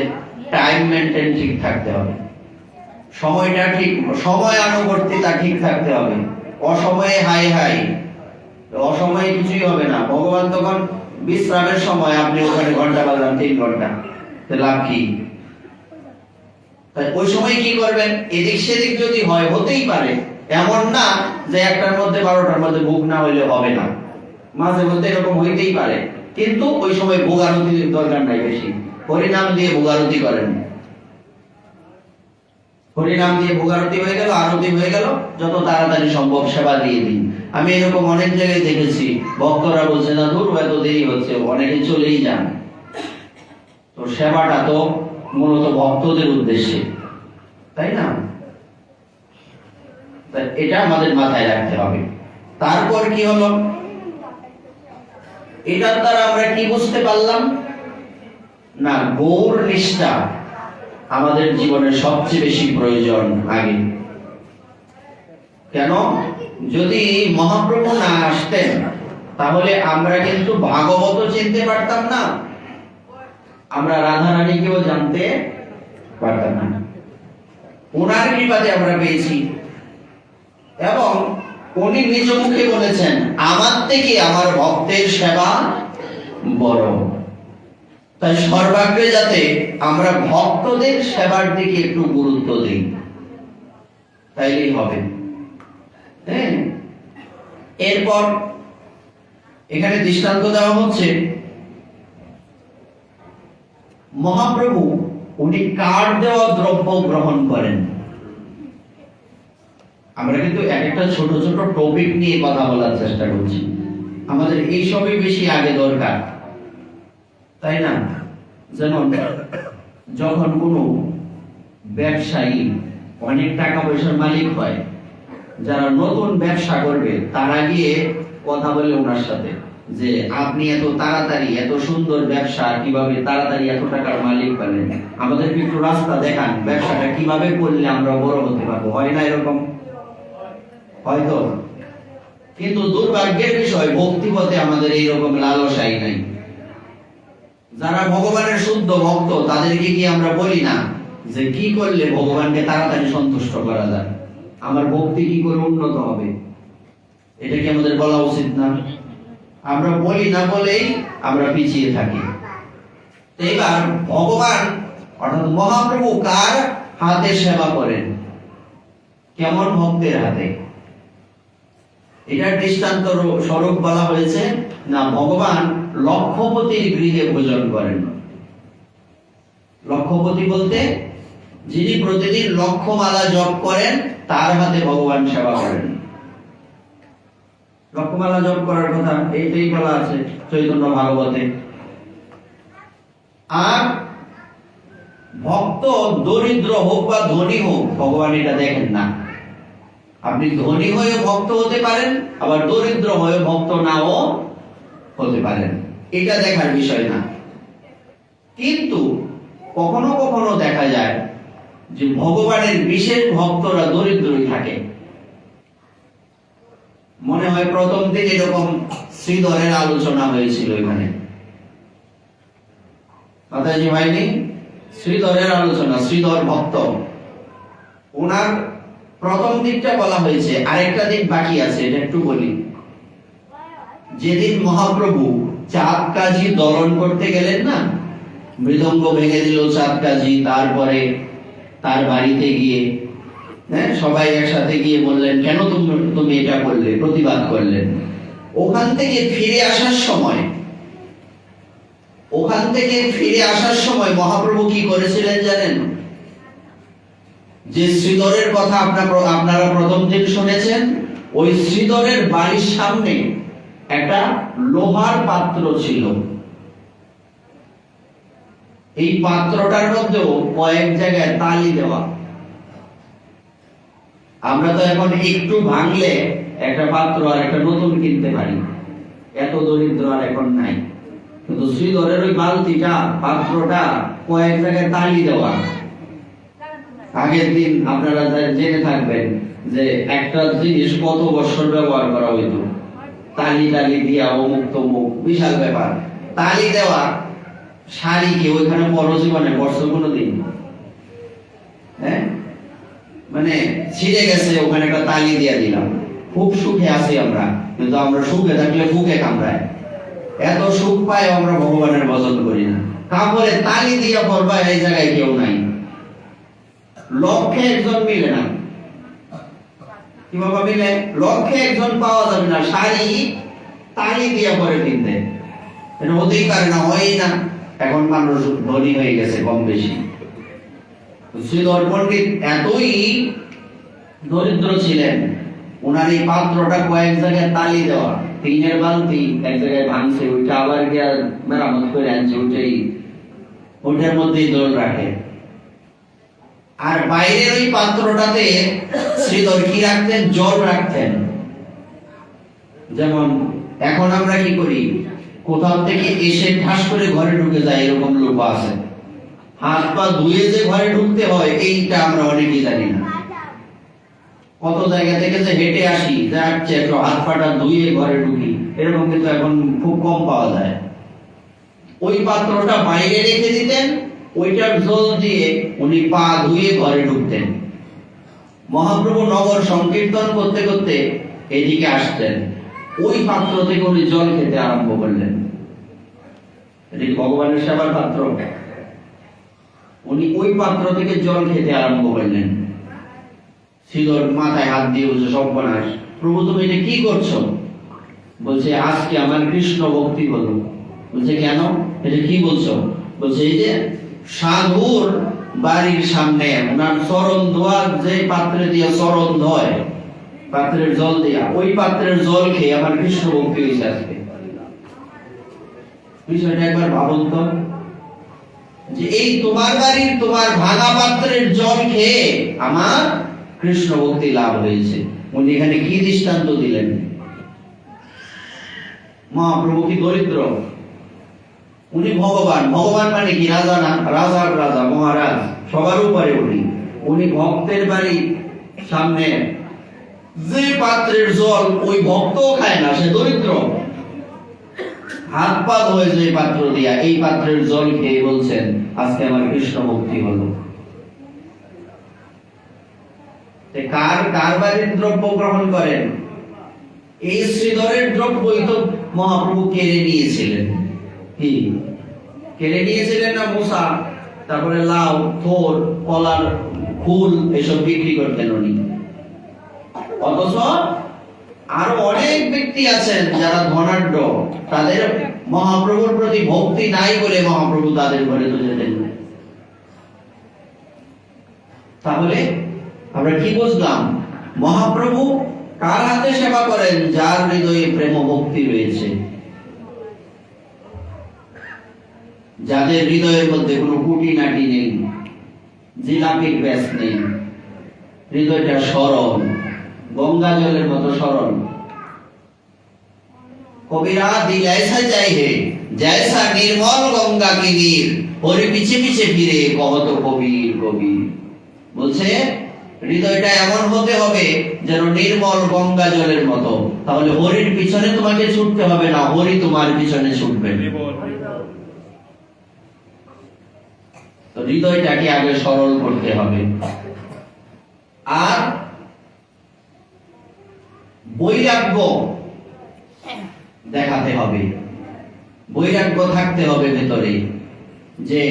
টাইম মেনটেন ঠিক থাকতে হবে, সময়টা ঠিক, সময় আনুবর্তিতা ঠিক থাকতে হবে। অসময়ে হাই হাই, অসময়ে কিছুই হবে না। ভগবান তখন বিশ্রামের সময়, আপনি ওখানে ঘন্টা বাজলাম 3 ঘন্টা, লাভ কি? ওই সময় কি করবেন? এদিক সেদিক যদি হয়, হতেই পারে, এমন না যে 1টার মধ্যে 12টার মধ্যে ভোগ না হইলে হবে না, মাঝে মধ্যে এরকম হইতেই পারে। কিন্তু ওই সময় ভোগ আরতির দরকার নাই বেশি, হরিনাম দিয়ে ভোগ আরতি করেন, হরিনাম দিয়ে ভোগ আরতি হয়ে গেল, আরতি হয়ে গেল, যত তাড়াতাড়ি সম্ভব সেবা দিয়ে দিন। আমি এরকম অনেক জায়গায় দেখেছি, ভক্তরা বলছে না দূর এত দেরি হচ্ছে, অনেকে চলেই যান। তো সেবাটা তো মূলত ভক্তদের উদ্দেশ্যে, তাই না? এটা আমাদের মাথায় রাখতে হবে। তারপর কি হলো? এটার দ্বারা আমরা কি বুঝতে পারলাম? না, গৌর নিষ্ঠা আমাদের জীবনের সবচেয়ে বেশি প্রয়োজন আগে। কেন? যদি মহাপ্রভু না আসতেন তাহলে আমরা কিন্তু ভাগবত চিনতে পারতাম না, আমরা রাধা রানীকেও জানতে পারতাম না। ওনার কৃপাতে আমরা পেয়েছি, এবং উনি নিজ মুখে বলেছেন, আমার থেকে আমার ভক্তের সেবা বড়। তাই সর্বাগ্রে যাতে আমরা ভক্তদের সেবার দিকে একটু গুরুত্ব দিই, তাইলেই হবে। হ্যাঁ, এরপর এখানে দৃষ্টান্ত দেওয়া হচ্ছে, মহাপ্রভু উনি কার দেওয়া দ্রব্য গ্রহণ করেন। আমরা কিন্তু একটা ছোট ছোট টপিক নিয়ে কথা বলার চেষ্টা করছি, আমাদের এই সবই বেশি আগে দরকার, তাই না? যেমন যখন কোনো ব্যবসায়ী অনেক টাকা পয়সার মালিক হয়, যারা নতুন ব্যবসা করবে তারা গিয়ে কথা বলে ওনার সাথে যে আপনি এত তাড়াতাড়ি এত সুন্দর ব্যবসা কিভাবে তাড়াতাড়ি এত টাকার মালিক পেলেন, আমাদেরকে একটু রাস্তা দেখান, ব্যবসাটা কিভাবে করলে আমরা বড় হতে পারবো। হয় না এরকম? হয়তো। কিন্তু দুর্ভাগ্যের বিষয়, ভক্তিপথে আমাদের এইরকম লালসাই নাই। যারা ভগবানের শুদ্ধ ভক্ত তাদেরকে কি আমরা বলি না যে কি করলে ভগবানকে তাড়াতাড়ি সন্তুষ্ট করা যায়, আমার ভক্তি কি করে উন্নত হবে? এটা কি আমাদের বলা উচিত না? আমরা বলি না বলেই আমরা পিছিয়ে থাকি। এবার ভগবান অর্থাৎ মহাপ্রভু কার হাতে সেবা করেন? কেমন ভক্তের হাতে? এটার দৃষ্টান্ত স্বরূপ বলা হয়েছে, না ভগবান লক্ষপতির গৃহে ভোজন করেন। লক্ষপতি বলতে যিনি প্রতিদিন লক্ষমালা জপ করেন, তার হাতে ভগবান সেবা করেন। লক্ষমালা জপ করার কথা এইটাই বলা আছে চৈতন্য ভাগবতে। আর ভক্ত দরিদ্র হোক বা ধনী হোক, ভগবান এটা দেখেন না। আপনি ধনী হয়ে ভক্ত হতে পারেন, আবার দরিদ্র হয়ে ভক্ত নাও হতে পারেন, এটা দেখার বিষয় না। কিন্তু কখনো কখনো দেখা যায় যে ভগবানের বিশেষ ভক্তরা দরিদ্রই থাকে। মনে হয় প্রথম থেকে এরকম শ্রীধরের আলোচনা হয়েছিল এখানে, মাতাজি হয়নি? শ্রীধরের আলোচনা, শ্রীধর ভক্ত, ওনার প্রথম দিকটা বলা হয়েছে, আরেকটা দিক বাকি আছে, এটা একটু বলি। যেদিন মহাপ্রভু চাঁদ কাজী দলন করতে গেলেন না, মৃদঙ্গ ভেঙে দিল চাঁদ কাজী, তারপরে তার বাড়িতে গিয়ে সবাই একসাথে গিয়ে বললেন কেন তুমি এটা করলে, প্রতিবাদ করলেন। ওখান থেকে ফিরে আসার সময় মহাপ্রভু কি করেছিলেন জানেন? যে শ্রীধরের কথা আপনারা প্রথম দিন শুনেছেন, ওই শ্রীধরের বাড়ির সামনে একটা লোহার পাত্র ছিল। এই পাত্রটার মধ্যেও কয়েক জায়গায় তালি দেওয়া। আমরা তো এখন একটু ভাঙলে একটা পাত্র আর একটা নতুন কিনতে পারি, এত দরিদ্র আর এখন নাই। কিন্তু শ্রীধরের ওই বালতিটা, পাত্রটা কয়েক জায়গায় তালি দেওয়া। আগের দিন আপনারা জেনে থাকবেন যে একটা জিনিস কত বছর ব্যবহার করা হইতো, তালি টালি দিয়া অমুক তমুক, বিশাল ব্যাপার। তালি দেওয়া শাড়িকে ওইখানে বড় জীবনে বর্ষ কোনোদিন, হ্যাঁ, মানে ছিঁড়ে গেছে, ওখানে একটা তালি দিয়া দিলাম। খুব সুখে আছি আমরা, কিন্তু আমরা সুখে থাকলে ফুকে কামড়ায়। এত সুখ পাই আমরা ভগবানের ভজন করি না। কাপড়ে তালি দিয়া পড়বা এই জায়গায় কেউ নাই, লক্ষে একজন মিলে না। কি বাবা মিলে? লক্ষে একজন পাওয়া যাবে না শাড়ি তালি দিয়া পরে কিনতে। এটা হতেই পারে না, হয় না। এখন মানুষ ধনী হয়ে গেছে কম বেশি। শ্রীধর পণ্ডিত এতই দরিদ্র ছিলেন, ওনার এই পাত্রটা কয়েক জায়গায় তালি দেওয়া। টিনের বালতি এক জায়গায় ভাঙছে, ওইটা আবার গিয়া মেরামত করে আনছে, ওইটার মধ্যেই জল রাখে। আর বাইরের ওই পাত্রটাতে শ্রীধর কি রাখতেন? জল রাখতেন। যেমন এখন আমরা কি করি, কোথাও থেকে এসে ঠাস করে ঘরে ঢুকে যায়, এরকম লোক আছে। হাত পা ধুয়ে যে ঘরে ঢুকতে হয়, এইটা আমরা অনেকেই জানি না। কত জায়গা থেকে যে হেঁটে আসি, যাচ্ছে একটু হাত পাটা ধুয়ে ঘরে ঢুকি, এরকম কিন্তু এখন খুব কম পাওয়া যায়। ওই পাত্রটা বাইরে রেখে দিতেন, ওইটার জল দিয়ে উনি পা ধুয়ে ঘরে ঢুকতেন। মহাপ্রভু নগর সংকীর্তন করতে করতে এদিকে আসতেন, ওই পাত্র থেকে উনি জল খেতে আরম্ভ করলেন। এটি ভগবানের সেবার পাত্র। উনি ওই পাত্র থেকে জল খেতে আরম্ভ করলেন। শ্রীধর মাথায় হাত দিয়ে বলছে, সর্বনাশ প্রভু, তুমি এটা কি করছো? বলছে, আজকে আমার কৃষ্ণ ভক্তি হলো। বলছে, কেন? এটা কি বলছো? বলছে, এই যে সাধুর বাড়ির সামনে ওনার চরণ ধোয়ার যে পাত্রে দিয়ে চরণ ধয়, পাত্রের জল দিয়া, ওই পাত্রের জল খেয়ে আমার কৃষ্ণ ভক্তি হয়েছে আজকে। বিষয়টা একবার ভাবুন তো, যে এই তোমার বাড়ির তোমার ভাঙা পাত্রের জল খেয়ে আমার কৃষ্ণ ভক্তি লাভ হয়েছে। উনি এখানে কি দৃষ্টান্ত দিলেন? মহাপ্রভু কি দরিদ্র? উনি ভগবান। ভগবান মানে কি? রাজা না, রাজার রাজা, মহারাজ, সবার উপরে উনি। উনি ভক্তের বাড়ি সামনে যে পাত্রের জল ওই ভক্তও খায় না, সে দরিদ্র। হাত পা ধোয় যে পাত্র দিয়া, এই পাত্রের জল খেয়ে বলছেন, আজকে আমার কৃষ্ণ ভক্তি হলো। কার কার বাড়ির দ্রব্য গ্রহণ করেন? এই শ্রীধরের দ্রব্যই তো মহাপ্রভু কেড়ে নিয়েছিলেন। কি কেড়ে নিয়েছিলেন না? মুসা, তারপরে লাউ, থোর, কলার ফুল, এসব বিক্রি করতেন উনি। অথচ আরো অনেক ব্যক্তি আছেন যারা ধনাঢ্য, তাদের মহাপ্রভুর প্রতি ভক্তি নাই বলে মহাপ্রভু তাদের ঘরে তো যেতেন না। তাহলে আমরা কি বুঝলাম? মহাপ্রভু কার হাতে সেবা করেন? যার হৃদয়ে প্রেম ভক্তি রয়েছে, যাদের হৃদয়ের মধ্যে কোনো কুটিনাটি নেই, জিলাপির ব্যাস নেই, হৃদয়টা সরল, গঙ্গা জলের মতো সরল। কবিরা দিল ऐसा चाहिए जैसा निर्मल गंगा की नीर, হরি পিছে পিছে ফিরে কহত কবির কবির। বলছে হৃদয়টা এমন হতে হবে যেন নির্মল গঙ্গা জলের মতো। তাহলে হরির পিছনে তোমাকে ছুটতে হবে না, হরি তোমার পিছনে ছুটবে। তো হৃদয়টাকে আগে সরল করতে হবে, আর বৈরাগ্য দেখাতে হবে, বৈরাগ্য থাকতে হবে ভেতরে। যে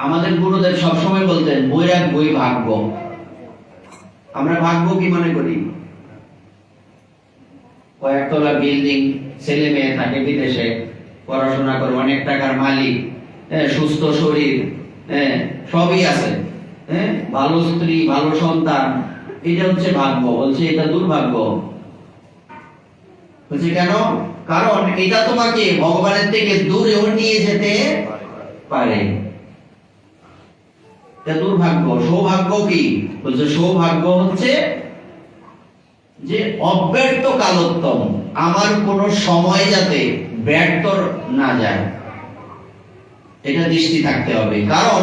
আমাদের গুরুদেব সবসময় বলতেন, বৈরাগ্যই ভাগ্য। আমরা ভাগ্য কি মনে করি? কয়েকতলা বিল্ডিং, ছেলে মেয়ে থাকে বিদেশে পড়াশোনা করে, অনেক টাকার মালিক, সুস্থ শরীর, সবই আছে, ভালো স্ত্রী, ভালো সন্তান, এটা হচ্ছে ভাগ্য। বলছে এটা দুর্ভাগ্য। বলছে কেন? কারণ এটা তোমাকে ভগবানের থেকে দূরেও নিয়ে যেতে পারে। এটা দুর্ভাগ্য। সৌভাগ্য কি? বলছে সৌভাগ্য হচ্ছে যে অব্যর্থ কালোত্তম, আমার কোনো সময় যাতে ব্যর্থ না যায়, এটা দৃষ্টি থাকতে হবে। কারণ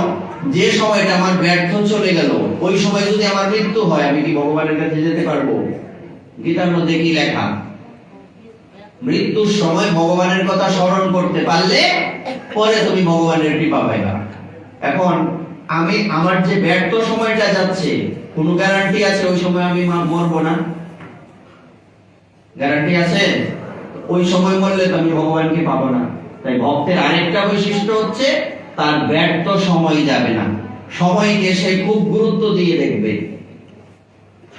যে সময়টা আমার ব্যর্থ চলে গেল, ওই সময় যদি আমার মৃত্যু হয়, আমি কি ভগবানের কাছে যেতে পারবো? গীতার মধ্যে কি লেখা? মৃত্যুর সময় ভগবানের কথা স্মরণ করতে পারলে পরে তুমি ভগবানের কৃপা পাইবা। এখন আমি আমার যে ব্যর্থ সময়টা যাচ্ছে, কোনো গ্যারান্টি আছে ওই সময় আমি মরবো না? গ্যারান্টি আছে? ওই সময় মরলে তো আমি ভগবানকে পাবো না। তাই ভক্তের আরেকটা বৈশিষ্ট্য হচ্ছে তার ব্যর্থ সময় যাবে না। সময়কে সে খুব গুরুত্ব দিয়ে দেখবে,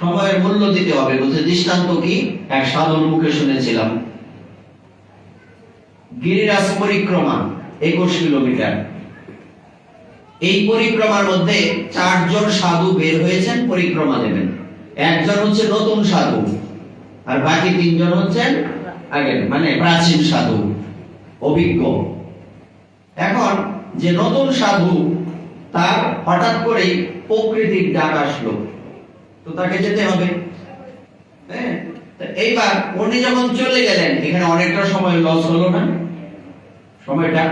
সময়ের মূল্য দিতে হবে। বলছে দৃষ্টান্ত কি? এক সাধুর মুখে শুনেছিলাম, গিরিরাজ পরিক্রমা 21 কিলোমিটার। এই পরিক্রমার মধ্যে 4 জন সাধু বের হয়েছেন পরিক্রমা দেবেন। একজন হচ্ছে নতুন সাধু, আর বাকি 3 জন হচ্ছেন আগে মানে প্রাচীন সাধু, অভিজ্ঞ। এখন যে নতুন সাধু, তার হঠাৎ করেই প্রকৃতির ডাক আসলো, তো তাকে যেতে হবে। হ্যাঁ, এইবার উনি যখন চলে গেলেন, এখানে অনেকটা সময় লস হলো না? সময়টা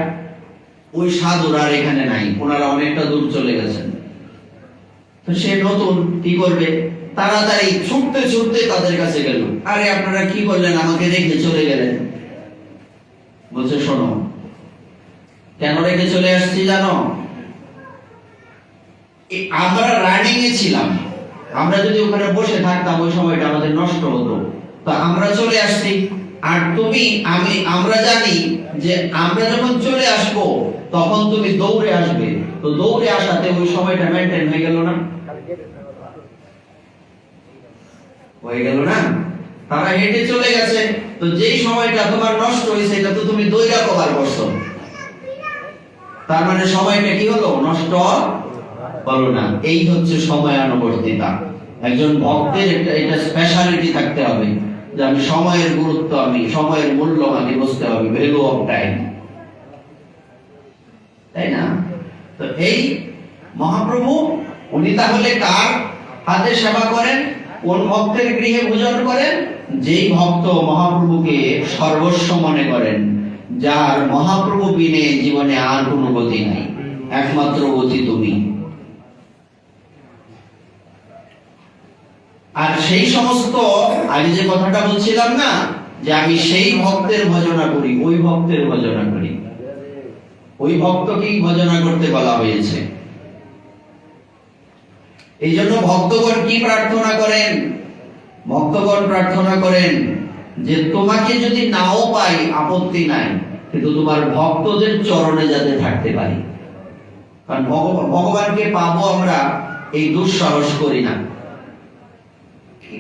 ওই সাধুর আর এখানে নাই, ওনারা অনেকটা দূর চলে গেছেন। তো সে নতুন কি করবে? তাড়াতাড়ি ছুটতে ছুটতে তাদের কাছে গেল। আরে আপনারা কি করলেন, আমাকে রেখে চলে গেলেন? বলছে শোনো, কেন রেখে চলে আসছি জানো? আমরা রানিং এ ছিলাম, আমরা যদি ওখানে বসে থাকতাম ওই সময়টা আমাদের নষ্ট হতো। তো আমরা চলে আসছি, আর তুমি আমরা জানি যে আমরা যখন চলে আসব তখন তুমি দৌড়ে আসবে। তো দৌড়ে আসাতে ওই সময়টা মেনটেন হয়ে গেল না? হয়ে গেল না? তারা হেঁটে চলে গেছে, তো যেই সময়টা তোমার নষ্ট হয়েছে এটা তো তুমি দৌড়া কভার করছো। তার মানে সময়টা কি হলো? নষ্ট হলো না। এই হচ্ছে সময়ানুবর্তিতা। একজন ভক্তের এটা স্পেশালিটি থাকতে হবে যে আমি সময়ের গুরুত্ব, আমি সময়ের মূল্য আমাকে বুঝতে হবে, ভ্যালু অফ টাইম, তাই না? তো এই মহাপ্রভু উনি তাহলে কার হাতে সেবা করেন? কোন ভক্তের গৃহে ভোজন করেন? যেই ভক্ত মহাপ্রভুকে সর্বস্ব মনে করেন, যার মহাপ্রভু বিনে জীবনে আর কোনো গতি নাই, একমাত্র গতি তুমি। আর সেই সমস্ত আগে যে কথাটা বলছিলাম না, যে আমি সেই ভক্তের ভজনা করি, ওই ভক্তের ভজনা করি। ওই ভক্তকেই ভজনা করতে বলা হয়েছে। এই জন্য ভক্তগণ কি প্রার্থনা করেন? ভক্তগণ প্রার্থনা করেন যে তোমাকে যদি নাও পাই আপত্তি নাই, কিন্তু তোমার ভক্তদের চরণে যাতে থাকতে পারি। কারণ ভগবানকে পাবো আমরা এই দুঃসাহস করি না।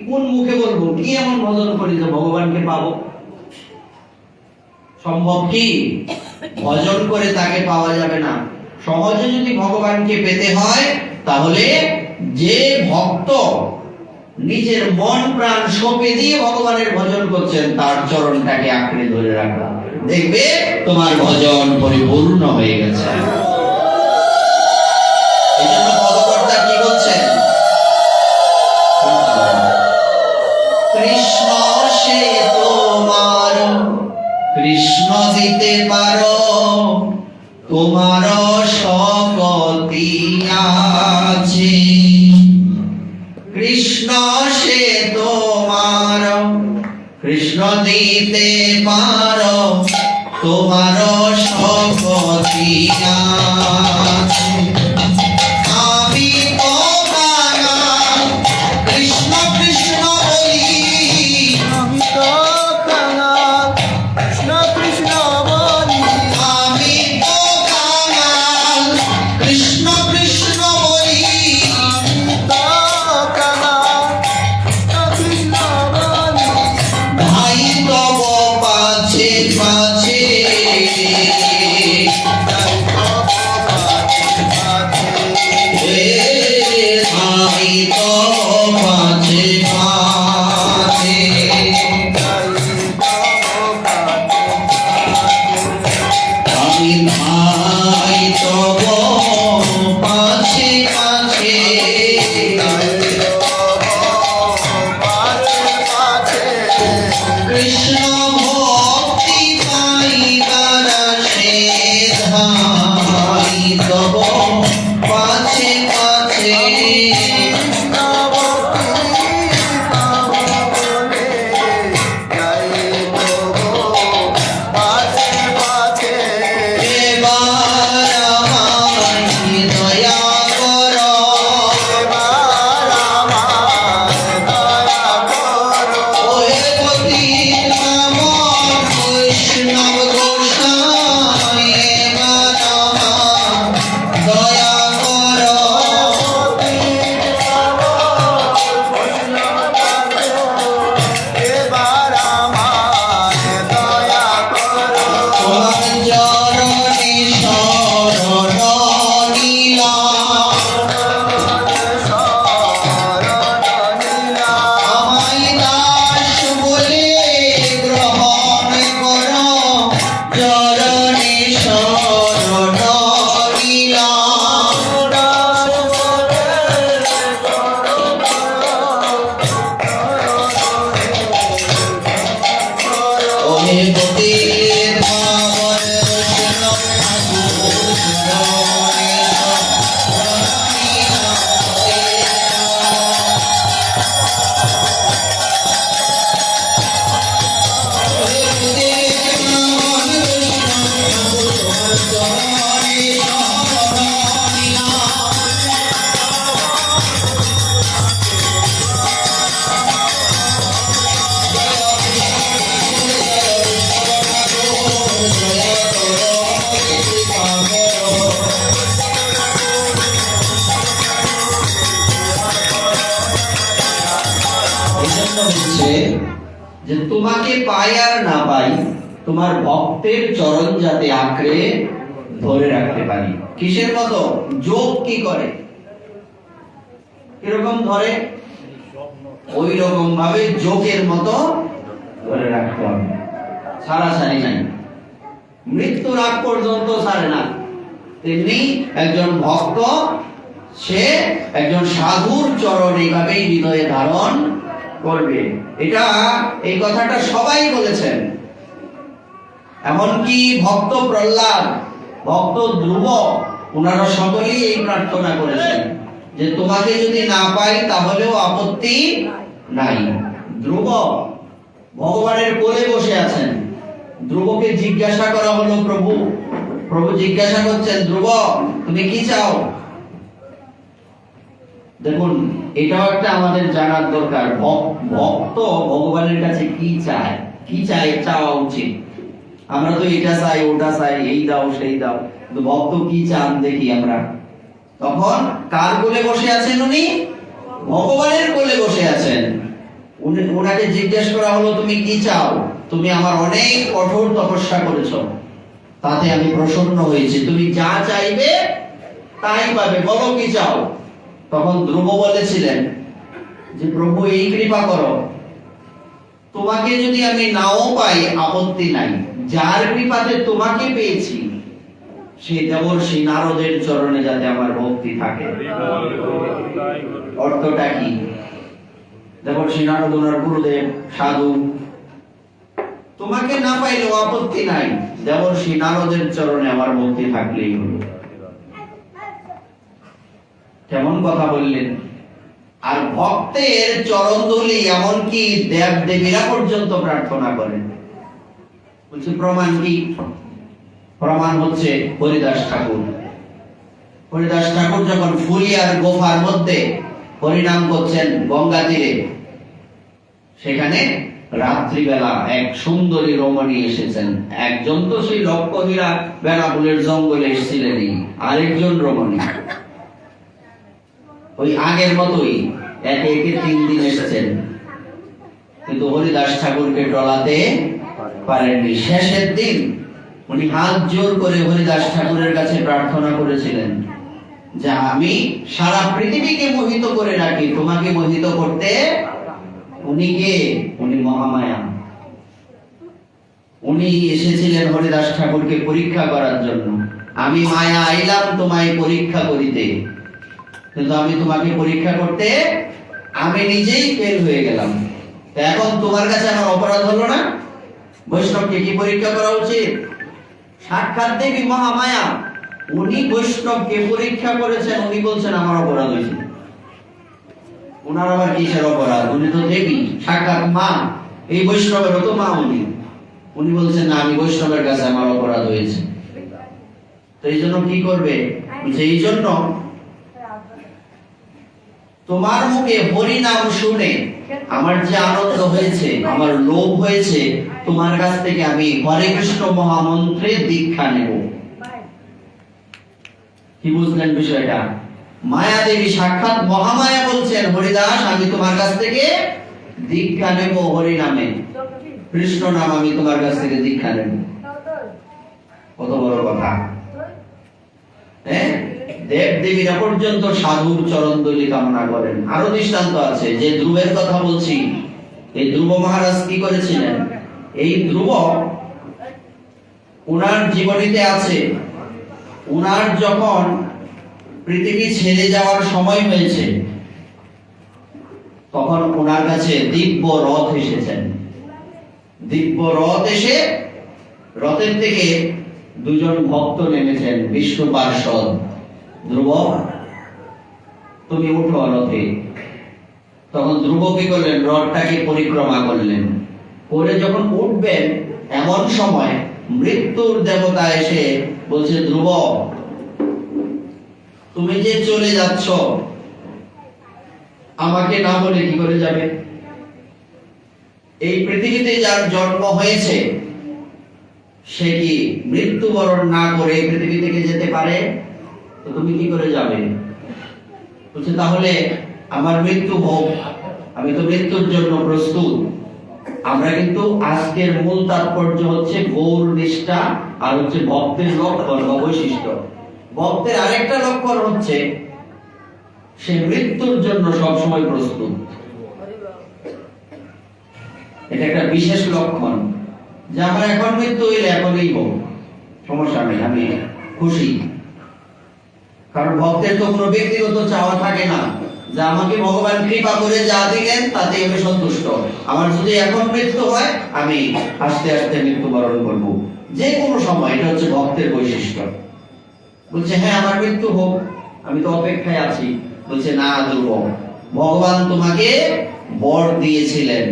কোন মুখে বলবো? কি এমন ভজন করি যে ভগবানকে পাবো? সম্ভব কি? ভজন করে তাকে পাওয়া যাবে না। সহজে যদি ভগবানকে পেতে হয়, তাহলে যে ভক্ত নিজের মন প্রাণ সঁপে দিয়ে ভগবানের ভজন করছেন, তার চরণটাকে আঁকড়ে ধরে রাখা, দেখবে তোমার ভজন পরিপূর্ণ হয়ে গেছে। এই জন্য পদকর্তা কি বলছেন? কৃষ্ণ সে তোমার, কৃষ্ণ দিতে পারো, তোমার শক্তি আছে। কৃষ্ণ সে তোমার, কৃষ্ণ দিতে পারো, তোমার শক্তি আছে। আমি তো কাঙাল, কৃষ্ণ কৃষ্ণ বলি, আমি তো কাঙাল, কৃষ্ণ কৃষ্ণ বলি, আমি তো কাঙাল, কৃষ্ণ কৃষ্ণ বলি, আমি তো কাঙাল, কৃষ্ণ বলি। ভাই তব পাছে পাছে, ভাই তব বলছে যে তোমাকে পাই আর না পাই, তোমার ভক্তের চরণ যাতে আঁকড়ে ধরে রাখতে পারি। কিসের মতো? যোগ কি করে, কিরকম ধরে? ওই রকম ভাবে যোগের মতো ধরে রাখতে হবে, ছাড়াছাড়ি নাই, মৃত্যুর আগ পর্যন্ত ছাড়ে না। তেমনি একজন ভক্ত সে একজন সাধুর চরণ এইভাবেই হৃদয়ে ধারণ করবে। এই কথাটা সবাই বলেছেন, এমনকি ভক্ত প্রহ্লাদ, ভক্ত ধ্রুব, ওনারা সকলেই এই প্রার্থনা করেছেন যে তোমাকে যদি না পাই তাহলেও আপত্তি নাই। ধ্রুব ভগবানের কোলে বসে আছেন, ধ্রুবকে জিজ্ঞাসা করা হলো, প্রভু জিজ্ঞাসা করছেন, ধ্রুব তুমি কি চাও? দেখুন, এটাও একটা আমাদের জানার দরকার, ভক্ত ভগবানের কাছে কি চায়, চাওয়া উচিত। আমরা তো এটা চাই, ওটা চাই, এই দাও সেই দাও, কিন্তু ভক্ত কি চান দেখি আমরা। তখন কার কোলে বসে আছেন উনি? ভগবানের কোলে বসে আছেন। উনাকে জিজ্ঞেস করা হলো, তুমি কি চাও? তুমি আমার অনেক কঠোর তপস্যা করেছো, তাতে আমি প্রসন্ন হয়েছি, তুমি যা চাইবে তাই পাবে, বলো কি চাও? তখন ধ্রুব বলেছিলেন যে প্রভু এই কৃপা করো, তোমাকে যদি আমি নাও পাই আপত্তি নাই, যার কৃপাতে তোমাকে পেয়েছি সেই দেবর্ষি নারদের চরণে যাতে আমার ভক্তি থাকে। অর্থটা কি? দেবর্ষি নারদ ওনার গুরুদেব, সাধু, তোমাকে না পাইলেও আপত্তি নাই, দেবর্ষি নারদের চরণে আমার ভক্তি থাকলেই হলো। কেমন কথা বললেন! আর ভক্তের চরণধুলি এমনকি দেব দেবীরা পর্যন্ত প্রার্থনা করেন। বলছে প্রমাণ কি? প্রমাণ হচ্ছে হরিদাস ঠাকুর। হরিদাস ঠাকুর যখন ফুলিয়ার গোফার মধ্যে হরিনাম করছেন গঙ্গা তীরে, সেখানে রাত্রিবেলা এক সুন্দরী রমণী এসেছেন। একজন তো সেই লক্ষহীরা বেনাপুলের জঙ্গলে এসেছিলেন, আরেকজন রমণী ওই আগের মতোই একে একে 3 দিন এসেছেন, কিন্তু হরিদাস ঠাকুরকে টলাতে পারেননি। শেষের দিন উনি হাত জোর করে হরিদাস ঠাকুরের কাছে প্রার্থনা করেছিলেন যে আমি সারা পৃথিবীকে মোহিত করে রাখি, তোমাকে মোহিত করতে উনি কে? উনি মহামায়া। উনি এসেছিলেন হরিদাস ঠাকুরকে পরীক্ষা করার জন্য। আমি মায়া আইলাম তোমায় পরীক্ষা করিতে, কিন্তু আমি তোমাকে পরীক্ষা করতে আমি নিজেই ফেল হয়ে গেলাম। এখন তোমার কাছে আমার অপরাধ হলো না? বৈষ্ণবকে কি পরীক্ষা করা উচিত? সাক্ষাৎ দেবী মহামায়া, উনি বৈষ্ণবকে পরীক্ষা করেছেন, উনি বলছেন আমার অপরাধ হয়েছে। উনার আবার কিসের অপরাধ? উনি তো দেবী, সাক্ষাৎ মা, এই বৈষ্ণবেরও তো মা। উনি বলছেন না, আমি বৈষ্ণবের কাছে আমার অপরাধ হয়েছে। তো এই জন্য কি করবে? এই জন্য তোমার মুখে হরি নাম শুনে আমার যে আনন্দ হয়েছে, আমার লোভ হয়েছে, তোমার কাছ থেকে আমি হরে কৃষ্ণ মহামন্ত্রে দীক্ষা নেব। কি বুঝলেন বিষয়টা? মায়া দেবী সাক্ষাৎ মহামায়া বলছেন, হরিদাস আমি তোমার কাছ থেকে দীক্ষা নেব, হরি নামে, কৃষ্ণ নাম আমি তোমার কাছ থেকে দীক্ষা নেব। কত বড় কথা! দেব দেবীরা পর্যন্ত সাধুর চরণধুলি কামনা করেন। আরো দৃষ্টান্ত আছে। যে ধ্রুবের কথা বলছি, এই ধ্রুব মহারাজ কি করেছিলেন? এই ধ্রুব উনার জীবনীতে আছে, উনার যখন পৃথিবী ছেড়ে যাওয়ার সময় হয়েছে, তখন ওনার কাছে দিব্য রথ এসেছেন। দিব্য রথ এসে রথের থেকে 2 জন ভক্ত নেমেছেন, বিষ্ণু পার্ষদ। ধ্রুব তুমি উঠো রথে। তখন ধ্রুব কি করলেন? রথটাকে পরিক্রমা করলেন, করে যখন উঠবেন এমন সময় মৃত্যুর দেবতা এসে বলছে, ধ্রুব তুমি যে চলে যাচ্ছ, আমাকে না বলে কি করে যাবে? এই পৃথিবীতে যার জন্ম হয়েছে সে কি মৃত্যুবরণ না করে পৃথিবী থেকে যেতে পারে? তো তুমি কি করে যাবে? বলছে তাহলে আমার মৃত্যু হোক, আমি তো মৃত্যুর জন্য প্রস্তুত। আমরা কিন্তু আজকের মূল তাৎপর্য হচ্ছে গৌর নিষ্ঠা আর হচ্ছে ভক্তের লক্ষণ বা বৈশিষ্ট্য। ভক্তের আরেকটা লক্ষণ হচ্ছে সে মৃত্যুর জন্য সবসময় প্রস্তুত। এটা একটা বিশেষ লক্ষণ যে আমার এখন মৃত্যু হইলে এখনই হোক, সমস্যা নেই, আমি খুশি। কারণ ভক্তের তো কোনো ব্যক্তিগত চাওয়া থাকে না যে আমাকে ভগবান কৃপা করে যা দিলেন তাতে আমি সন্তুষ্ট। আমার যদি এখন মৃত্যু হয় আমি আস্তে আস্তে মৃত্যুবরণ করব, যে কোনো সময়। এটা হচ্ছে ভক্তের বৈশিষ্ট্য। বলছে হ্যাঁ আমার মৃত্যু হোক, আমি তো অপেক্ষায় আছি। বলছে না ধ্রুব, ভগবান তোমাকে বর দিয়েছিলেন।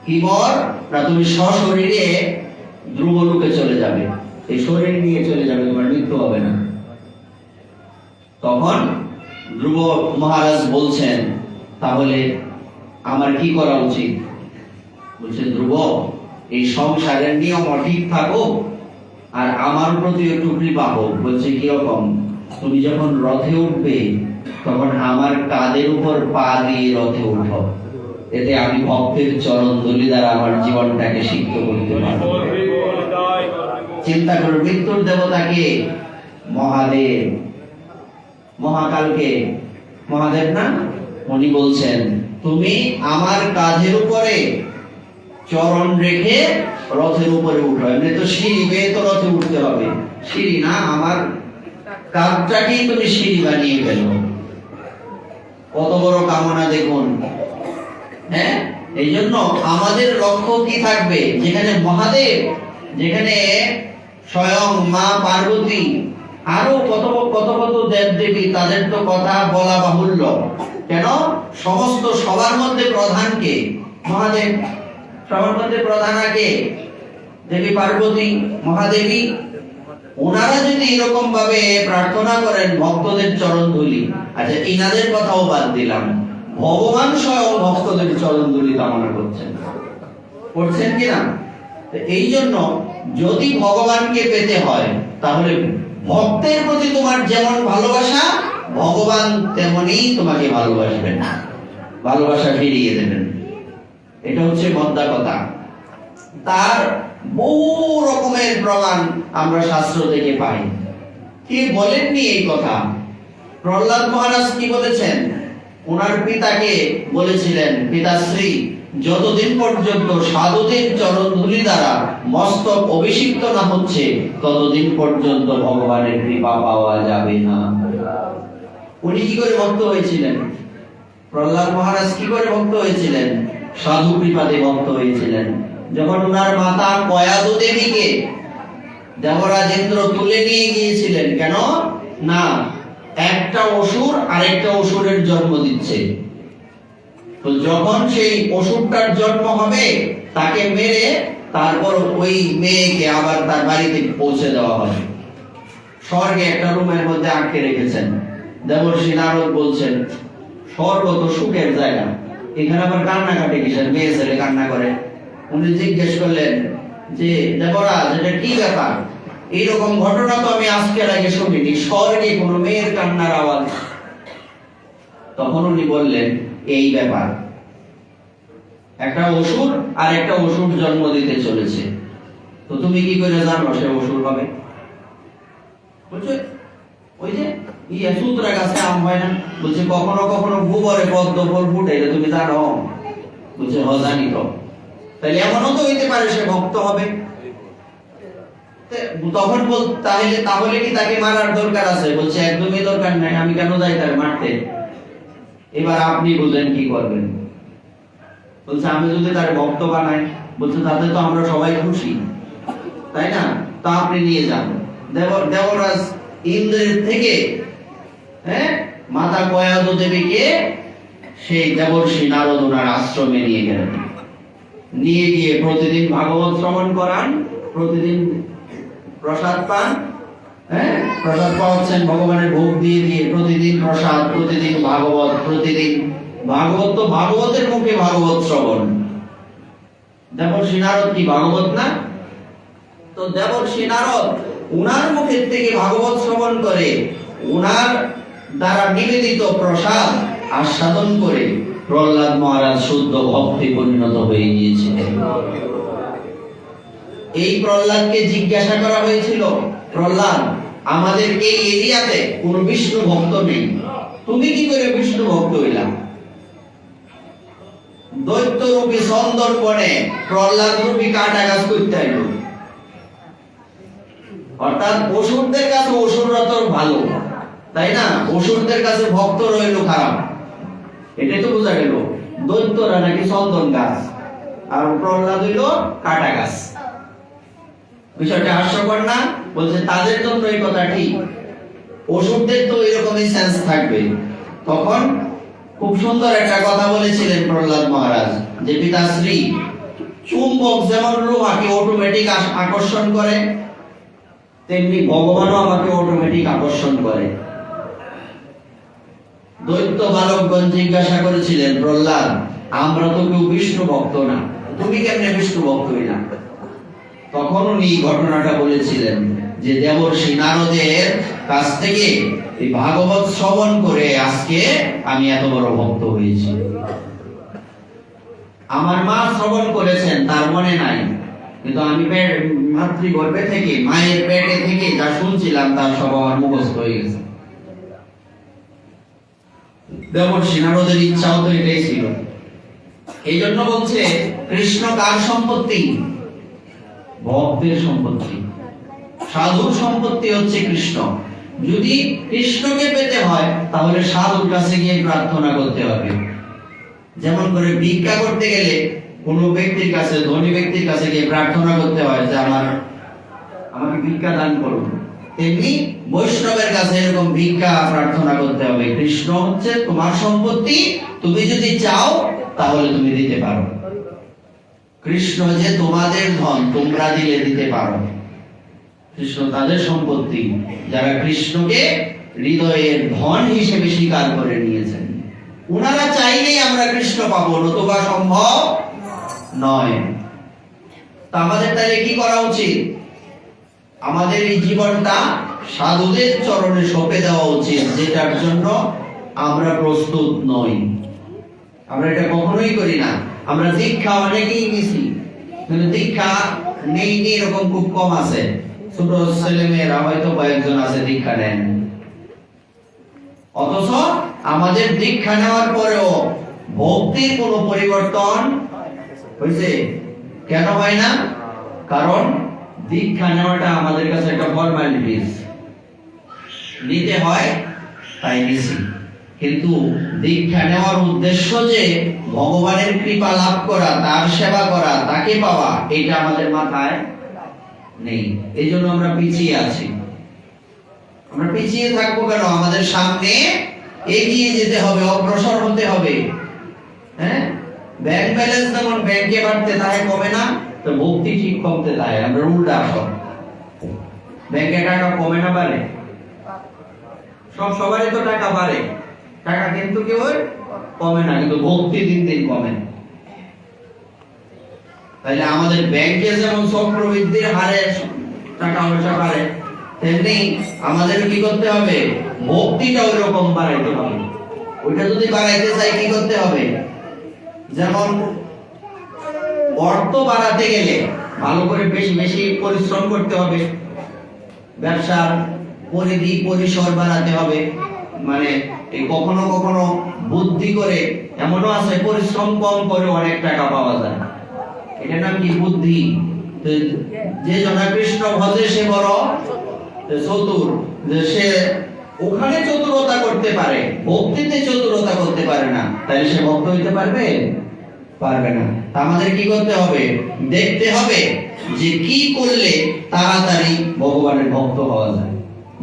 কি বর? না তুমি সশরীরে ধ্রুবলোকে চলে যাবে, এই শরীর নিয়ে চলে যাবে, তোমার মৃত্যু হবে না। তখন ধ্রুব মহারাজ বলছেন তাহলে আমার কি করা উচিত? বলছে ধ্রুব, এই সংসারের নিয়ম ঠিক থাকো আর আমার প্রতি একটু কৃপা হোক। বলছে কিরকম? তুমি যখন রথে উঠবে তখন আমার কাঁধের উপর পা দিয়ে রথে উঠো, এতে আমি ভক্তের চরণ ধুলি দ্বারা আমার জীবনটাকে সিদ্ধ করতে পারবো। চিন্তা করো, মৃত্যুর দেবতাকে মহাদেব, মহাকালকে মহাদেব না, উনি বলছেন তুমি আমার কাঁধের উপরে চরণ রেখে রথের উপরে উঠো। এমনি তো সিঁড়ি বেয়ে তো রথে উঠতে হবে, সিঁড়ি না, আমার কাঁধটাকেই তুমি সিঁড়ি বানিয়ে ফেলো। কত বড় কামনা দেখুন। হ্যাঁ, এই জন্য আমাদের লক্ষ্য কি থাকবে? যেখানে মহাদেব, যেখানে স্বয়ং মা পার্বতী, আরো কত কত কত দেব দেবী, তাদের তো কথা বলা বাহুল্য। কেন? সমস্ত সবার মধ্যে প্রধান কে? মহাদেব। সবার মধ্যে প্রধান কে? দেবী পার্বতী, মহাদেবী। ওনারা যদি এরকম ভাবে প্রার্থনা করেন ভক্তদের চরণ ধুলি, আচ্ছা ইনাদের কথাও বাদ দিলাম, ভগবান স্বয়ং ভক্তদের চরণ ধুলি কামনা করছেন, করছেন কিনা? এই জন্য যদি ভগবানকে পেতে হয় তাহলে ভক্তের প্রতি তোমার যেমন ভালোবাসা, ভগবান তেমনি তোমাকে ভালোবাসবেন, ভালোবাসা ফিরিয়ে দেবেন। এটা হচ্ছে মদ্দা কথা। তার বহু রকমের প্রমাণ আমরা শাস্ত্র থেকে পাই। কি বলেননি এই কথা? প্রহ্লাদ মহারাজ কি বলেছেন? ওনার পিতাকে বলেছিলেন, পিতাশ্রী যতদিন পর্যন্ত সাধুদের চরণ ধুলি দ্বারা মস্তক অভিষিক্ত না হচ্ছে ততদিন পর্যন্ত ভগবানের কৃপা পাওয়া যাবে না। উনি কি করে ভক্ত হয়েছিলেন? প্রহ্লাদ মহারাজ কি করে ভক্ত হয়েছিলেন? সাধু কৃপাতে ভক্ত হয়েছিলেন। যখন ওনার মাতা কয়াদু দেবীকে দেবরাজেন্দ্র তুলে নিয়ে গিয়েছিলেন, কেন না একটা অসুর আরেকটা অসুরের জন্ম দিচ্ছে, তো যখন সেই অসুরটার জন্ম হবে তাকে মেরে তারপর ওই মেয়েকে আবার তার বাড়িতে পৌঁছে দেওয়া হবে। স্বর্গে একটা রুমের মধ্যে আটকে রেখেছেন। দেবর্ষি নারদ বলছেন স্বর্গ তো সুখের জায়গা, এখানে আবার কান্নাকাটি কিসের? মেয়ে ছেলে কান্না করে। উনি জিজ্ঞেস করলেন যে দেবরাজ এটা কি ব্যাপার? এইরকম ঘটনা তো আমি আজকের আগে শুনিনি, স্বর্গে কোনো মেয়ের কান্নার আওয়াজ। তখন উনি বললেন এই ব্যাপার, একটা অসুর আর একটা অসুর জন্ম দিতে চলেছে, তো তুমি কি করে জানো সে অসুর হবে? বলছে ওই যে সূত্রা গাছে আম হয় না, বলছে কখনো কখনো গোবরে পদ্ম ফুল ফুটে, এটা তুমি জানো? বলছে হ জানি। তো তাহলে এমনও তো হইতে পারে সে ভক্ত হবে। তখন বল তাহলে কি তাকে মারার দরকার আছে? বলছে একদমই দরকার নাই, আমি কেন যাই তার মারতে? এবার আপনি বুঝেন কি করবেন। বলছে আমি যদি তার ভক্ত বানাই, বলছে তাতে তো আমরা সবাই খুশি, তাই না? তা আপনি নিয়ে যান। দেবরাজ ইন্দ্রের থেকে মাতা কয়াদু দেবীকে সেই দেবর্ষি নারদ ওনার আশ্রমে নিয়ে গেলেন। নিয়ে গিয়ে প্রতিদিন ভাগবত শ্রবণ করান, প্রতিদিন প্রসাদ পান। প্রসাদ পাচ্ছেন ভগবানের ভোগ দিয়ে দিয়ে, প্রতিদিন প্রসাদ, প্রতিদিন ভাগবত, প্রতিদিন ভাগবত। তো ভাগবতের মুখে ভাগবত শ্রবণ। দেবর্ষি নারদ কি ভাগবত না? তো দেবর্ষি নারদ উনার মুখের থেকে ভাগবত শ্রবণ করে, উনার দ্বারা নিবেদিত প্রসাদ আস্বাদন করে প্রহ্লাদ মহারাজ শুদ্ধ ভক্তি পরিণত হয়ে গিয়েছিলেন। এই প্রহ্লাদকে জিজ্ঞাসা করা হয়েছিল, প্রহ্লাদ, আমাদের এই এরিয়াতে কোন বিষ্ণু ভক্ত নেই, তুমি কি করে বিষ্ণু ভক্ত হইলা? দৈত্য রূপী সন্দর্পণে প্রহ্লাদ রূপী কাটা গাছ করতে আইল। অর্থাৎ অসুরদের কাছে অসুররা তো ভালো, তাই না? অসুরদের কাছে ভক্ত রইল খারাপ, এটাই তো বোঝা গেল। দৈত্যরা নাকি চন্দন গাছ আর প্রহ্লাদ হইল কাটা গাছ। বিষয়টা হাস্যকর না? বলছে তাদের জন্য এই কথা ঠিক, অসুরদের তো এরকমই সেন্স থাকবে। তখন খুব সুন্দর একটা কথা বলেছিলেন প্রহ্লাদ মহারাজ, যে পিতাশ্রী, চুম্বক যেমন লোহাকে অটোমেটিক আকর্ষণ করে, তেমনি ভগবানও আমাকে অটোমেটিক আকর্ষণ করে। দৈত্য বালকগণ জিজ্ঞাসা করেছিলেন, প্রহ্লাদ, আমরা তো কেউ বিষ্ণু ভক্ত না, তুমি কেমনে বিষ্ণু ভক্ত হইলা? তখন উনি ঘটনাটা বলেছিলেন যে দেবর্ষি নারদের কাছ থেকে এই ভাগবত শ্রবণ করে আজকে আমি এত বড় ভক্ত হয়েছি। আমার মা শ্রবণ করেছেন, তার মনে নাই, কিন্তু আমি মাতৃগর্ভে থেকে, মায়ের পেটে থেকে যা শুনছিলাম তার সব আমার মুখস্থ হয়ে গেছে। দেবর্ষি নারদের ইচ্ছাও তো এটাই ছিল। এই জন্য বলছে কৃষ্ণ কার সম্পত্তি? ভক্তের সম্পত্তি। সাধুর সম্পত্তি হচ্ছে কৃষ্ণ। যদি কৃষ্ণকে পেতে হয় তাহলে সাধুর কাছে গিয়ে প্রার্থনা করতে হবে। যেমন করে ভিক্ষা করতে গেলে কোন ব্যক্তির কাছে, ধনী ব্যক্তির কাছে গিয়ে প্রার্থনা করতে হয় যে আমাকে ভিক্ষা দান করুন, তেমনি বৈষ্ণবের কাছে এরকম ভিক্ষা প্রার্থনা করতে হবে। কৃষ্ণ হচ্ছে তোমার সম্পত্তি, তুমি যদি চাও তাহলে তুমি দিতে পারো। কৃষ্ণ যে তোমাদের ধন, তোমরা দিলে দিতে পারো। কৃষ্ণ তাদের সম্পত্তি যারা কৃষ্ণকে হৃদয়ের ধন হিসেবে স্বীকার করে নিয়েছেন। উনারা চাইলেই আমরা কৃষ্ণ পাবো, নতুবা সম্ভব নয়। তা আমাদের তাহলে কি করা উচিত? আমাদের এই জীবনটা সাধুদের চরণে সঁপে দেওয়া উচিত, যেটার জন্য আমরা প্রস্তুত নই। আমরা এটা কখনোই করি না। আমরা দীক্ষা অনেকেই নিছি, কিন্তু দীক্ষা নেই এরকম খুব কম আছে। ছোট ছেলে মেয়েরা হয়তো কয়েকজন আছে দীক্ষা নেন। অথচ আমাদের দীক্ষা নেওয়ার পরেও ভক্তির কোনো পরিবর্তন হয়েছে? কেন হয় না? কারণ দীক্ষা নেওয়াটা আমাদের কাছে একটা ফর্মালিটিস, নিতে হয় তাই নিছি। কিন্তু দীক্ষা নেওয়ার উদ্দেশ্য যে ভগবানের কৃপা লাভ করা, তার সেবা করা, তাকে পাওয়া, এটা আমাদের মাথায় নেই। এই জন্য আমরা পিছিয়ে আছি। আমরা পিছিয়ে থাকবো কেন? আমাদের সামনে এগিয়ে যেতে হবে, অগ্রসর হতে হবে। হ্যাঁ, ব্যাংক ব্যালেন্স যেমন ব্যাংকে বাড়তে থাকে, কমে না, তো ভক্তি ঠিক কমতে থাকে। আমরা উল্টা সব, ব্যাংকে টাকা কমে না বাড়ে? সবারই তো টাকা বাড়ে, টাকা কিন্তু কেউ কমে না, কিন্তু ভক্তি দিন দিন কমে। তাহলে আমাদের ব্যাংকে যেমন চক্রবৃদ্ধির হারে টাকা পয়সা বাড়ে, তেমনি আমাদের কি করতে হবে? ভক্তিটা ওই রকম বাড়াইতে হবে। ওইটা যদি বাড়াইতে চাই কি করতে হবে? যেমন অর্থ বাড়াতে গেলে ভালো করে বেশি বেশি পরিশ্রম করতে হবে, ব্যবসার পরিধি পরিসর বাড়াতে হবে। মানে এই কখনো কখনো বুদ্ধি করে এমনও আছে পরিশ্রম কম করে অনেক টাকা পাওয়া যায়, এটা নাম কি? বুদ্ধি। যে জনা কৃষ্ণ ভজে সে বড় চতুর, যে সে ওখানে চতুরতা করতে পারে, ভক্তিতে চতুরতা করতে পারে না, তাহলে সে ভক্ত হইতে পারবে? পারবে না। আমাদের কি করতে হবে? দেখতে হবে যে কি করলে তাড়াতাড়ি ভগবানের ভক্ত হওয়া যায়।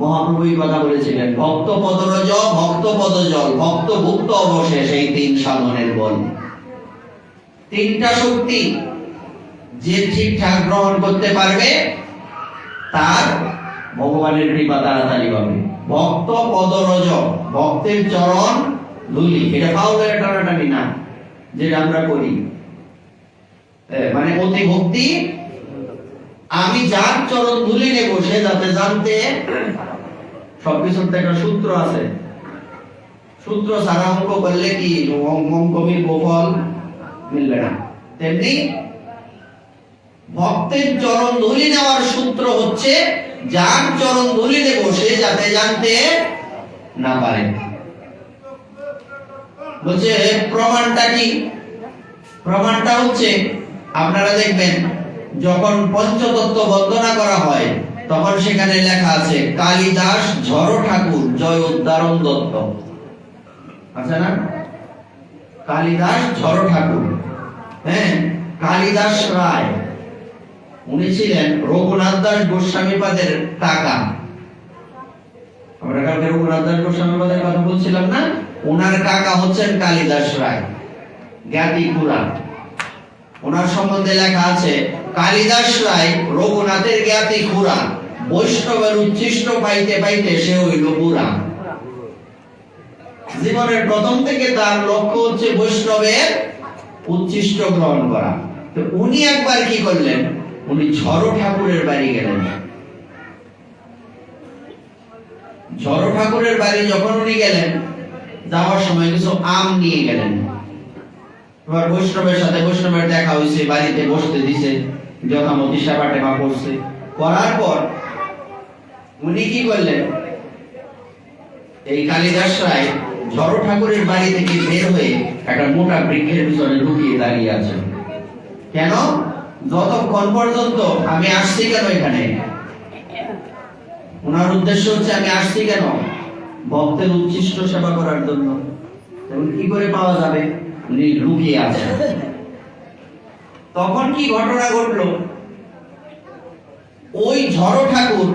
মহাপ্রভু এই কথা বলেছিলেন, ভক্ত পদরজ, ভক্ত পদজল, ভক্ত ভুক্ত অবশেষ, এই তিন সাধনের বল। তিনটা শক্তি যে ঠিকঠাক গ্রহণ করতে পারবে তার ভগবানের কৃপা তাড়াতাড়ি পাবে। ভক্ত পদরজ, ভক্তের চরণ ধুলি, এটা পাউলের টানাটানি না যেটা আমরা করি। মানে অতি ভক্তি, আমি যার চরণ ধুলি নেব সে যাতে জানতে, সবকিছুর একটা সূত্র আছে। সূত্র ছাড়া অঙ্ক করলে কি অঙ্ক মিলবে, ফল মিলবে না। তেমনি ভক্তের চরণ ধুলি নেওয়ার সূত্র হচ্ছে যার চরণ ধুলি নেব সে যাতে জানতে না পারে। বলছে প্রমাণটা কি? প্রমাণটা হচ্ছে আপনারা দেখবেন যখন পঞ্চতত্ত্ব বন্দনা করা হয় তখন সেখানে লেখা আছে কালিদাস ঝড় ঠাকুর জয় উদ্ধারণ দত্ত, আছে না? কালিদাস ঝড় ঠাকুর, হ্যাঁ, কালিদাস রায় উনি ছিলেন রঘুনাথ দাস গোস্বামীপাদের টাকা। আমরা কালকে রঘুনাথ দাস গোস্বামীপাদের কথা বলছিলাম না, ওনার কাকা হচ্ছেন কালিদাস রায়, জ্ঞাতি পুরাণ। ওনার সম্বন্ধে লেখা আছে কালিদাস রায় রঘুনাথের জ্ঞাতি খুরা, বৈষ্ণবের উচ্ছিষ্ট পাইতে পাইতে সে হইল পুরা। জীবনের প্রথম থেকে তার লক্ষ্য হচ্ছে বৈষ্ণবের উচ্ছিষ্ট গ্রহণ করা। তো উনি একবার কি করলেন, উনি ঝড় ঠাকুরের বাড়ি গেলেন। ঝড় ঠাকুরের বাড়ি যখন উনি গেলেন, যাওয়ার সময় কিছু আম নিয়ে গেলেন। এবার বৈষ্ণবের সাথে বৈষ্ণবের দেখা হয়েছে, বাড়িতে বসতে দিছে, যথামতি সেবা টেবা করছে। করার পর উনি কি করলেন, এই কালিদাস রায় ঝড় ঠাকুরের বাড়ি থেকে বের হয়ে একটা মোটা বৃক্ষের পিছনে লুকিয়ে দাঁড়িয়ে আছে। কেন? যতক্ষণ পর্যন্ত আমি আসছি কেন এখানে, ওনার উদ্দেশ্য হচ্ছে আমি আসছি কেন, ভক্তের উচ্ছিষ্ট সেবা করার জন্য। কি করে পাওয়া যাবে, উনি লুকিয়ে আছেন। তখন কি ঘটনা ঘটলো, ওই ঝড় ঠাকুর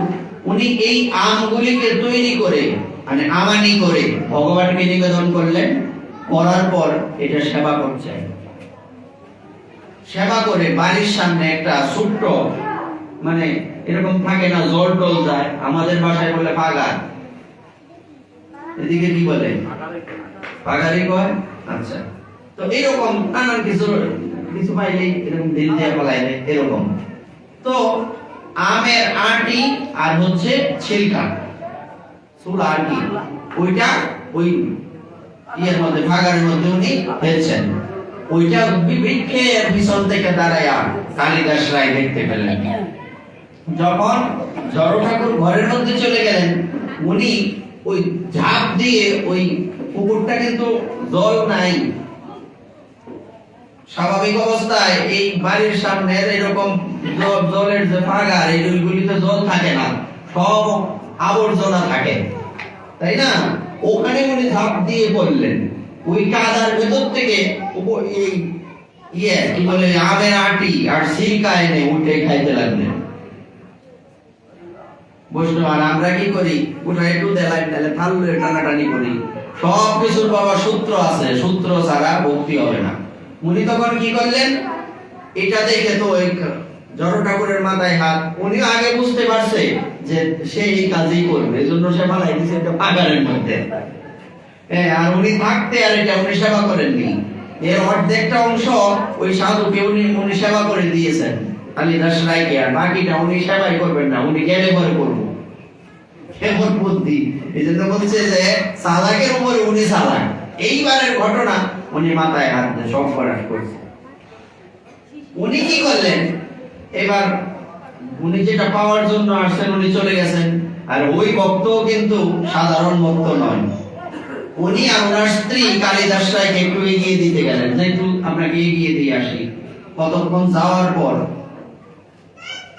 উনি এই আমগুলিকে তৈরি করে মানে আমানি করে ভগবানকে নিবেদন করলেন। করার পর এটা সেবা করছেন। সেবা করে বাড়ির সামনে একটা ছোট্ট মানে এরকম থাকে না, জল টল যায়, আমাদের ভাষায় বলে পাগার, এদিকে কি বলে, পাগারি কয়। আচ্ছা, তো এরকম নানান কিছু কিছু পাইলেই এরকম দিল দিয়ে পালাই এরকম। তো আমের আটি আর হচ্ছে ছিলকা চুল আর কি, ওইটা ওই ইয়ের মধ্যে ভাগারের মধ্যে উনি ফেলছেন। ওইটা বৃক্ষের পিছন থেকে দাঁড়ায়া কালিদাস রায় দেখতে পেলেন। যখন জড় ঠাকুর ঘরের মধ্যে চলে গেলেন, উনি ওই ঝাঁপ দিয়ে, ওই পুকুরটা কিন্তু জল নাই, স্বাভাবিক অবস্থায় এই বাড়ির সামনে এরকম জলের যে ফাগার, এইগুলিতে জল থাকে না, সব আবর্জনা থাকে, তাই না? ওখানে উনি ঝাঁপ দিয়ে পড়লেন। ওই কাদার ভেতর থেকে এই কি বলে আমের আটি আর সিল্কা এনে উঠে খাইতে লাগলেন। বৈষ্ণব আর আমরা কি করি, ওটা একটু দেলাই তাহলে থাললে টানাটানি করি। সব কিছুর বাবা সূত্র আছে, সূত্র ছাড়া ভক্তি হবে না। উনি তখন কি করলেন, এটা দেখে তো ওই জড় ঠাকুরের মাথায় হাত, উনি আগে বুঝতে পারছে যে সে এই কাজই করবে, এই জন্য সে মালাই দিচ্ছে একটা পাগারের মধ্যে। আর উনি থাকতে আর এটা উনি সেবা করেননি, এর অর্ধেকটা অংশ ওই সাধুকে উনি সেবা করে দিয়েছেন কালিদাস রায়কে, আর বাকিটা উনি সেবাই করবেন না, উনি গেলে পরে করবো। কেমন বুদ্ধি! এই জন্য বলছে যে সালাকের উপরে উনি সালাক। এইবারের ঘটনা উনি মাথায় হাত দিয়ে সব করার করছে। উনি কি করলেন, এবার উনি যেটা পাওয়ার জন্য আসছেন উনি চলে গেছেন। আর ওই ভক্ত কিন্তু সাধারণ ভক্ত নয়। উনি আর ওনার স্ত্রী কালিদাস রায়কে একটু এগিয়ে দিতে গেলেন, যে একটু আপনাকে এগিয়ে দিয়ে আসি। কতক্ষণ যাওয়ার পর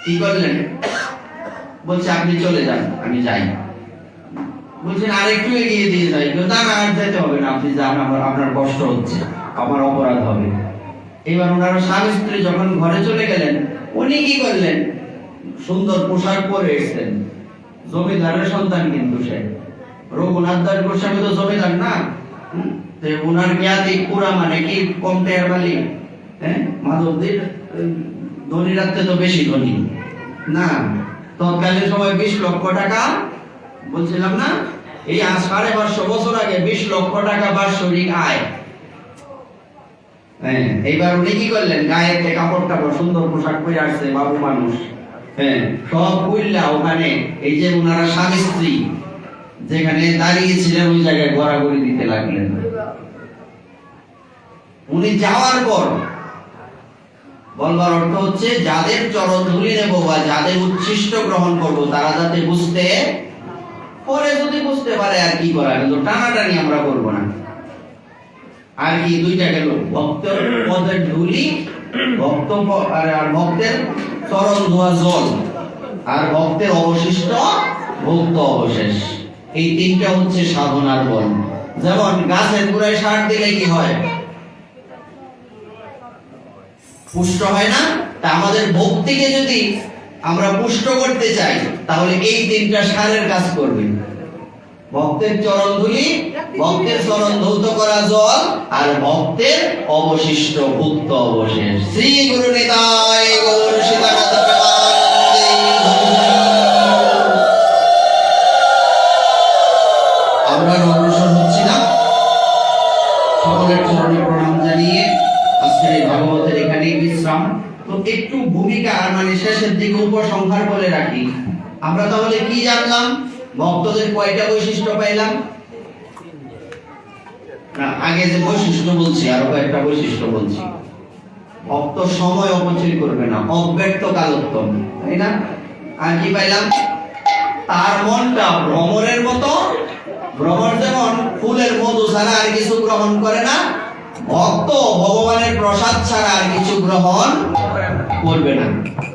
কি করলেন, বলছে আপনি চলে যান, আমি যাই। বলছেন আর একটু এগিয়ে দিয়ে যাই, না না আর যেতে হবে না, আপনি যান, আপনার কষ্ট হচ্ছে, আমার অপরাধ হবে। এবার ওনারা স্বামী স্ত্রী যখন ঘরে চলে গেলেন, উনি কি করলেন, সুন্দর পোশাক পরে এসেছেন। জমিদারের সন্তান কিন্তু সে, রঘুনাথ দাস গোস্বামী তো জমিদার না, ওনার জ্ঞাতি পুরা মানে কি কম টেয়ার মালিক, মাধবদের ধনী রাখতে তো বেশি ধনী না। তৎকালীন সময় 20 লক্ষ টাকা বলছিলাম না, এই 550 বছর আগে 20 লক্ষ টাকা বার্ষিক আয়। এইবার উনি কি করলেন, গায়ের কাপড় টাপড় সুন্দর পোশাক পরে আসছে, বাবু মানুষ, সব কইলা ওখানে এই যে ওনারা স্বামী স্ত্রী যেখানে দাঁড়িয়েছিলেন ওই জায়গায় ঘোরাঘুরি দিতে লাগলেন। উনি যাওয়ার পর বলবার অর্থ হচ্ছে যাদের চরণ ধুলি নেব বা যাদের উচ্ছিষ্ট গ্রহণ করব তারা যাতে বুঝতে পরে, যদি বুঝতে পারে আর কি করা, কিন্তু টানাটানি আমরা করব না। আর কি দুইটা গেল, ভক্তের পদের ধুলি, আর ভক্তের চরণ ধোয়া জল, আর ভক্তের অবশিষ্ট ভক্ত অবশেষ। এই তিনটা হচ্ছে সাধনার বল। যেমন গাছের গোড়ায় সার দিলে কি হয়? পুষ্ট হয় না? তা আমাদের ভক্তিকে যদি আমরা পুষ্ট করতে চাই তাহলে এই তিনটা সারের কাজ করবে। ভক্তের চরণ ধুলি, ভক্তের চরণ ধৌত করা জল, আর ভক্তের অবশিষ্ট ভুক্ত অবশেষ। শ্রী গুরু নিতাই গৌর সীতানাথ আমরা অগ্রসর হচ্ছি না। সকলের চরণে প্রণাম জানিয়ে আজকের এই ভাগবতের এখানেই বিশ্রাম। তো একটু ভূমিকা মানে শেষের দিকে উপসংহার বলে রাখি। আমরা তাহলে কি জানলাম? ভক্তদের কয়টা বৈশিষ্ট্য পাইলাম? না, আগে যে বৈশিষ্ট্য বলছি আরো কয়েকটা বৈশিষ্ট্য বলছি। ভক্ত সময় অপচয় করবে না, অব্যর্থ কালোত্তম, তাই না? আর কি পাইলাম? তার মনটা ভ্রমরের মতো, ভ্রমর যেমন ফুলের মধু ছাড়া আর কিছু গ্রহণ করে না, ভক্ত ভগবানের প্রসাদ ছাড়া আর কিছু গ্রহণ করবে না।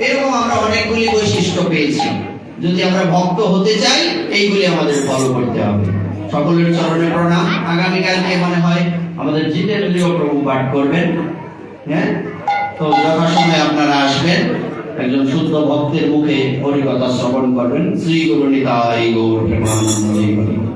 এরকম আমরা অনেকগুলি বৈশিষ্ট্য পেয়েছি। যদি আমরা ভক্ত হতে চাই এইগুলি আমাদের ফলো করতে হবে। সকলের চরণে প্রণাম। আগামীকালকে মনে হয় আমাদের জিতেন্দ্রীয় প্রভু পাঠ করবেন। হ্যাঁ, তো যথাসময়ে আপনারা আসবেন, একজন শুদ্ধ ভক্তের মুখে হরিকথা শ্রবণ করবেন। শ্রী গুরু নিতাই গৌর প্রেমানন্দে।